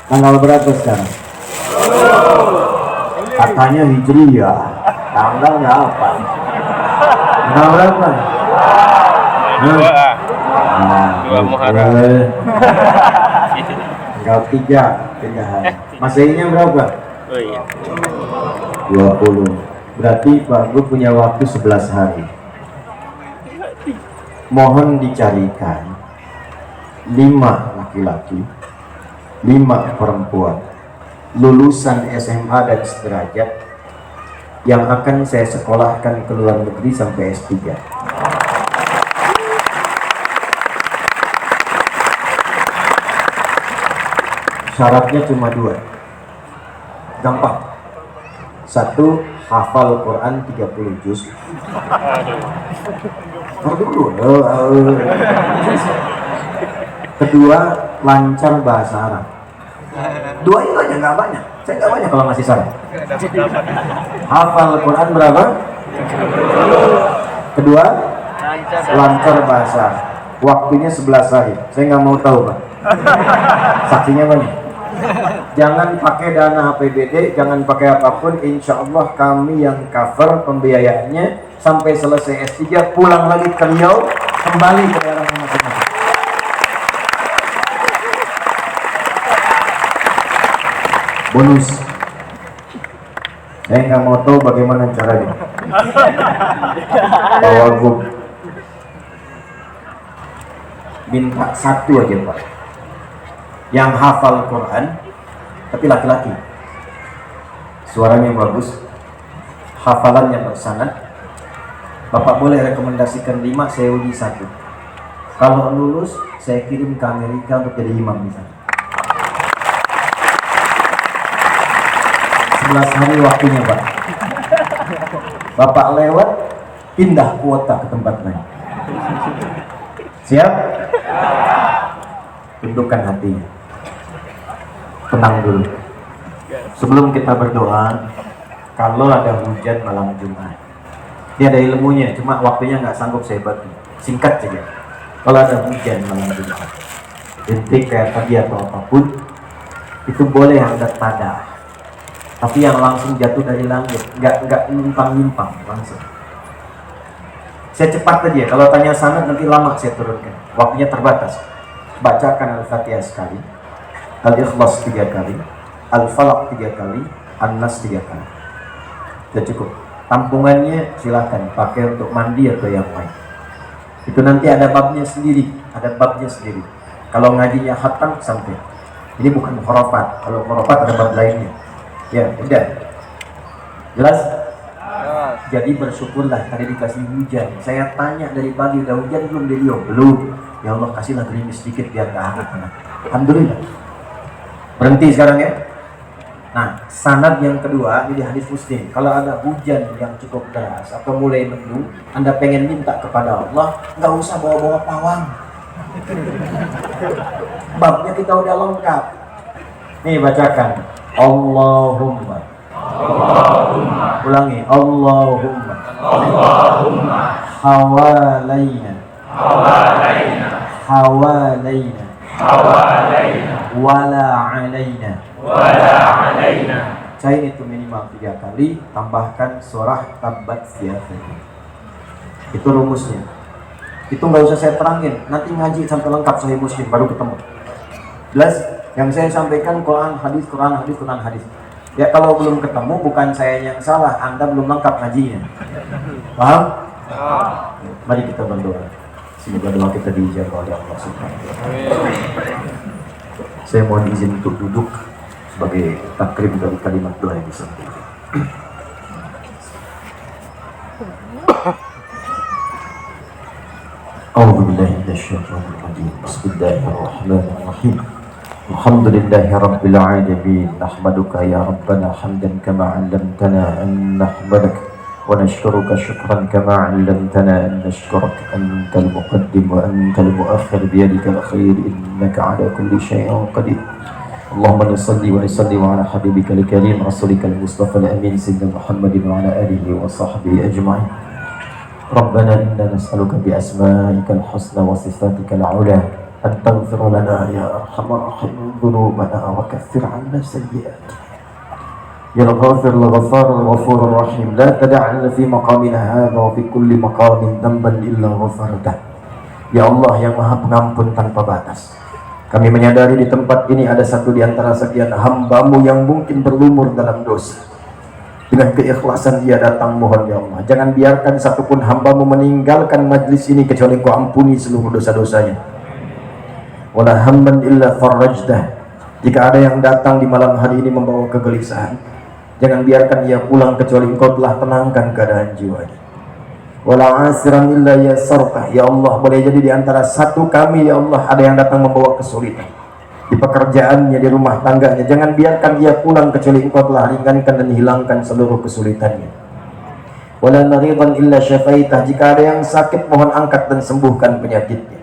Tanggal berapa sekarang? Katanya Hijriyah. Tanggalnya apa? Tanggal berapa? Dua Muharram. Tanggal 3 hari. Masainya berapa? Oh iya. 20. Berarti Pak Gu punya waktu 11 hari. Mohon dicarikan 5 laki-laki, 5 perempuan, lulusan SMA dan sederajat yang akan saya sekolahkan ke luar negeri sampai S3. Syaratnya cuma 2. Gampang. 1, hafal Quran 30 juz. Kedua, lancar bahasa Arab. 2 itu aja, nggak banyak. Saya nggak banyak kalau ngasih saran. Hafal Quran berapa? Kedua, lancar bahasa Arab. Waktunya 11 hari. Saya nggak mau tahu, Pak. Saksinya banyak. Jangan pakai dana APBD, jangan pakai apapun. Insya Allah kami yang cover pembiayaannya sampai selesai S3, pulang lagi ke Riau, kembali ke daerah masing-masing. Bonus, saya nggak mau tahu bagaimana caranya. Bawa gua minta 1 aja, Pak, yang hafal Quran tapi laki-laki, suaranya bagus, hafalannya bersanad. Bapak boleh rekomendasikan 5, saya uji 1. Kalau lulus saya kirim ke Amerika untuk jadi imam di sana. 11 hari waktunya, Pak. Bapak lewat, pindah kuota ke tempat lain. Siap? Tundukkan hatinya, tenang dulu. Sebelum kita berdoa, kalau ada hujan malam Jumat, ini ada ilmunya, cuma waktunya nggak sanggup saya bagi. Singkat saja. Kalau ada hujan malam Jumat, rintik kayak tadi atau apapun, itu boleh Anda tadah. Tapi yang langsung jatuh dari langit, nggak nyimpang langsung. Saya cepat aja. Kalau tanya sanad nanti lama saya turunkan. Waktunya terbatas. Bacakan Al-Fatihah sekali, Al-Ikhlas 3 kali, Al-Falaq 3 kali, An-Nas 3 kali. Sudah cukup. Tampungannya silakan pakai untuk mandi atau yang lain. Itu nanti ada babnya sendiri, Kalau ngajinya khatam sampai. Ini bukan khurafat. Kalau khurafat ada bab lainnya. Ya, udah. Jelas? Jadi bersyukurlah tadi dikasih hujan. Saya tanya dari pagi, udah hujan belum di Riau? Belum. Ya Allah, kasihlah gerimis sedikit biar ke hangat. Alhamdulillah. Berhenti sekarang ya. Nah, sanad yang kedua ini hadis Muslim. Kalau ada hujan yang cukup deras atau mulai mendung, Anda pengen minta kepada Allah, nggak usah bawa-bawa pawang. Babnya kita udah lengkap. Nih bacakan. Allahumma. Ulangi. Allahumma. Hawalaina. Wala alaina. Cair itu minimal 3 kali. Tambahkan surah Tabbat Yasin. Itu rumusnya. Itu nggak usah saya terangin. Nanti ngaji sampai lengkap Sahih Muslim baru ketemu. Jelas? Yang saya sampaikan Quran hadis. Ya kalau belum ketemu bukan saya yang salah, Anda belum lengkap ngajinya. Paham? Mari kita berdoa. Semoga doa kita dijawab oleh Allah Subhanahu wa taala. Saya mohon izin untuk duduk sebagai takrim dari kalimat doa yang disampaikan. A'udzu billahi minasyaitonir rajim. Bismillahirrahmanirrahim. Alhamdulillahi rabbil alamin. Nahmaduka ya rabbana hamdan kama 'allamtana an nahmadak wa nashkuruka syukran kama 'allamtana an nashkuraka antal muqaddim wa antal muakhir bi yadikal khair innaka 'ala kulli syai'in qadir. Allahumma salli wa sallim ala habibikal karim rasulikal mustafa al-amin sayyidina Muhammadin wa ala alihi wa sahbihi ajma'in. Rabbana inna nas'aluka bi asma'ikal husna wa sifatikal 'ula أن تغفر لنا يا أرحم الراحمين ذنوبنا وكفر عنا سيئاتنا يا الغافر الغفار الغفور الرحيم لا تدع لنا في مقامنا هذا وفي كل مقام ذنبا إلا غفرته. Ya Allah yang Maha Pengampun tanpa batas, kami menyadari di tempat ini ada satu di antara sekian hamba-Mu yang mungkin berlumur dalam dosa. Dengan keikhlasan dia datang, mohon ya Allah, jangan biarkan satupun hamba-Mu meninggalkan majlis ini kecuali Engkau ampuni seluruh dosa-dosanya. Wala hamman illa farajdah. Jika ada yang datang di malam hari ini membawa kegelisahan, jangan biarkan ia pulang kecuali Engkau telah tenangkan keadaan jiwanya. Wala asiran illa yasartah. Ya Allah, boleh jadi di antara satu kami ya Allah ada yang datang membawa kesulitan di pekerjaannya, di rumah tangganya, jangan biarkan ia pulang kecuali Engkau telah ringankan dan hilangkan seluruh kesulitannya. Wala maridan illa syafaitah. Jika ada yang sakit, mohon angkat dan sembuhkan penyakitnya.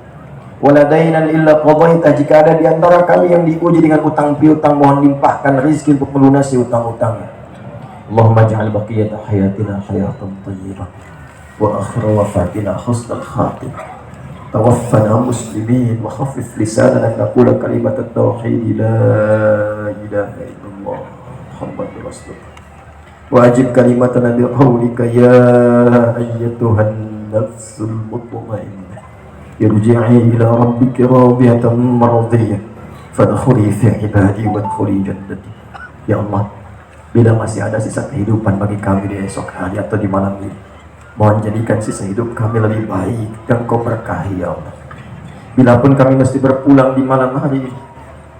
Wala dainan illa qadaitah. Jika ada di antara kami yang diuji dengan utang piutang, mohon limpahkan rezeki untuk melunasi utang-utangnya. Allahumma ja'al baqiyata hayatina hayatan thayyibah wa akhir wafatina husnal khatimah. Tawaffana muslimin wa khaffif lisanana naqula kalimat at-tauhid la ilaha illallah Muhammadur Rasulullah wa ajib kalimatana bi qawlika ya ayyatuhan nafsul mutmainnah irji'i ila rabbika radiyatan mardiyah fadkhuli fi ibadi wadkhuli jannati. Ya Allah, bila masih ada sisa kehidupan bagi kami di esok hari atau di malam ini, mohon jadikan sisa hidup kami lebih baik dan Kau berkahi ya Allah. Bila pun kami mesti berpulang di malam hari ini,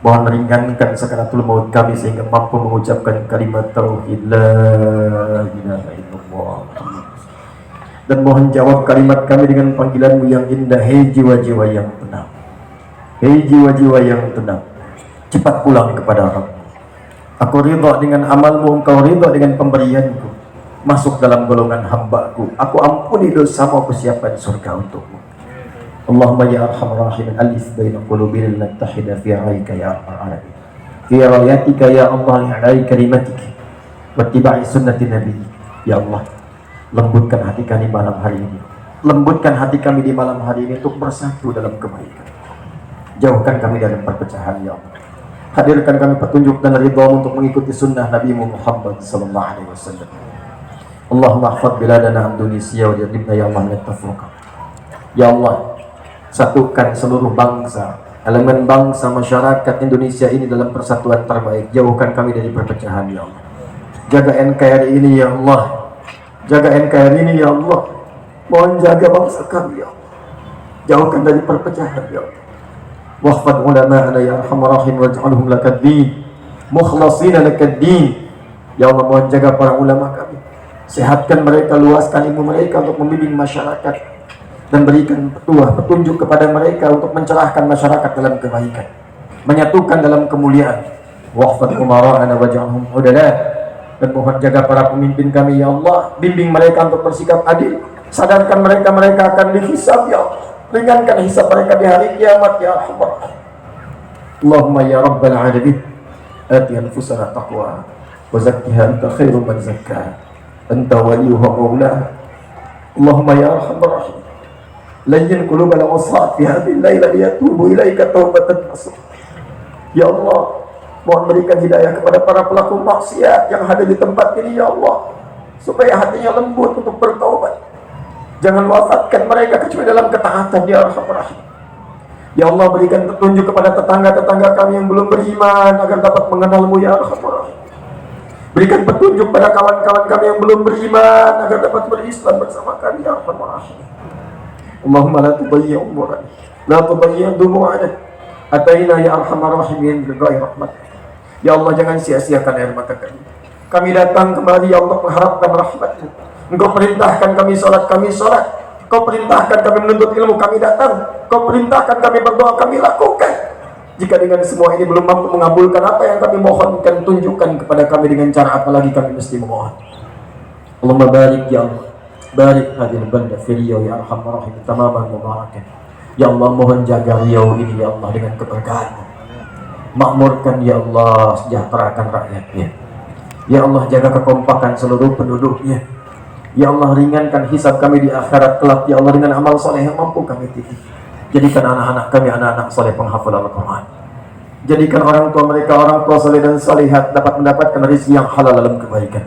mohon ringankan sakaratul maut kami sehingga mampu mengucapkan kalimat tauhid la ilaha illallah. Dan mohon jawab kalimat kami dengan panggilan-Mu yang indah, hei jiwa-jiwa yang tenang, hei jiwa-jiwa yang tenang, cepat pulang kepada Rabb. Aku ridha dengan amalmu, Engkau ridha dengan pemberianku. Masuk dalam golongan hamba-Ku. Aku ampuni dosamu, aku siapkan surga untukmu. Allahumma ya arhamar rahimin, alif baina qulubina nattahida fi raika ya arhamar alamin. Fi rayatika ya Allah li'alai kalimatika wattiba'i sunnati nabi. Ya Allah, lembutkan hati kami malam hari ini. Lembutkan hati kami di malam hari ini untuk bersatu dalam kebaikan. Jauhkan kami dari perpecahan ya Allah. Hadirkan kami petunjuk dan ridha-Mu untuk mengikuti sunnah Nabi Muhammad sallallahu alaihi wasallam. Allahumma ahfad biladana Indonesia wa jannibna ya Allah minat tafruqah. Ya Allah, satukan seluruh bangsa, elemen bangsa masyarakat Indonesia ini dalam persatuan terbaik. Jauhkan kami dari perpecahan ya Allah. Jaga NKRI ini ya Allah. Jaga NKRI ini ya Allah. Mohon jaga bangsa kami ya Allah. Jauhkan dari perpecahan ya Allah. Wahfad ulama'ana ya arhamar rahim waj'alhum lakad-din mukhlasina lakad-din. Ya Allah, mohon jaga para ulama kami. Sehatkan mereka, luaskan ilmu mereka untuk membimbing masyarakat dan berikan petunjuk kepada mereka untuk mencerahkan masyarakat dalam kebaikan, menyatukan dalam kemuliaan. Wahfad umara'ana waj'alhum udala. Dan mohon jaga para pemimpin kami ya Allah, bimbing mereka untuk bersikap adil, sadarkan mereka akan dihisab ya Allah, ringankan hisab mereka di hari kiamat ya Allah. Allahumma ya rabbal alamin, ati anfusana taqwa wa zakkiha anta khairu man zakkaha anta waliyuha maulah. Allahumma ya arhamar rahim, layyin qulubal usat fi hadhihi al-laila liyatubu ilaika taubatan nasuh. Ya Allah, mohon berikan hidayah kepada para pelaku maksiat yang ada di tempat ini ya Allah, supaya hatinya lembut untuk bertaubat. Jangan wafatkan mereka kecuali dalam ketaatan ya arhamar rahim. Ya Allah, berikan petunjuk kepada tetangga-tetangga kami yang belum beriman agar dapat mengenal-Mu ya arhamar rahim. Berikan petunjuk pada kawan-kawan kami yang belum beriman agar dapat berislam bersama kami ya arhamar rahim. Allahumma la tubayyi umurana, la tubayyi dumu'ana, ataina ya arhamar rahimin bighayri rahmat. Ya Allah, jangan sia-siakan air mata kami. Kami datang kembali ya Allah mengharapkan rahmat-Mu. Engkau perintahkan kami sholat, Kau perintahkan kami menuntut ilmu, kami datang. Kau perintahkan kami berdoa, kami lakukan. Jika dengan semua ini belum mampu mengabulkan apa yang kami mohonkan, tunjukkan kepada kami dengan cara apa lagi kami mesti memohon. Allahumma barik ya Allah, barik hadil banda fi Riau ya arhamar rahim tamaman mubarakan. Ya Allah, mohon jaga Riau ini ya Allah dengan keberkahan-Mu. Makmurkan ya Allah, sejahterakan rakyatnya. Ya Allah, jaga kekompakan seluruh penduduknya. Ya Allah, ringankan hisab kami di akhirat kelak ya Allah dengan amal soleh yang mampu kami titip. Jadikan anak-anak kami anak-anak soleh penghafal Al-Quran. Jadikan orang tua mereka orang tua soleh dan salihat dapat mendapatkan rezeki yang halal dalam kebaikan.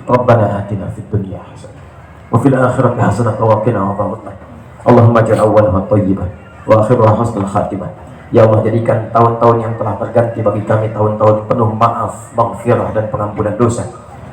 Rabbana atina fid dunya hasanah wa fil akhirati hasanah wa qina adzabannar. Allahumma ja'al awwalaha thayyiban wa akhiraha husnul khatimah. Ya Allah, jadikan tahun-tahun yang telah berganti bagi kami tahun-tahun penuh maaf, maghfirah dan pengampunan dosa.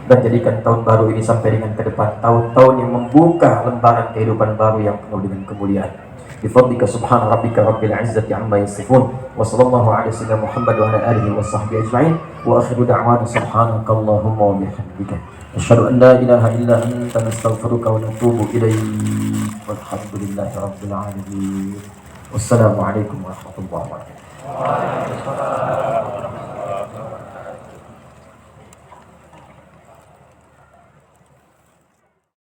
dan jadikan tahun baru ini sampai dengan ke depan tahun-tahun yang membuka lembaran kehidupan baru yang penuh dengan kemuliaan. Bifadlika subhana rabbika rabbil izzati amma yasifun wa sallallahu ala sayyidina Muhammad wa ala alihi wa sahbihi ajma'in wa akhiru da'wana subhanaka Allahumma wa bihamdika asyhadu an la ilaha illa anta nastaghfiruka wa natubu ilaik walhamdulillahi rabbil alamin. Wassalamu alaikum warahmatullahi wabarakatuh.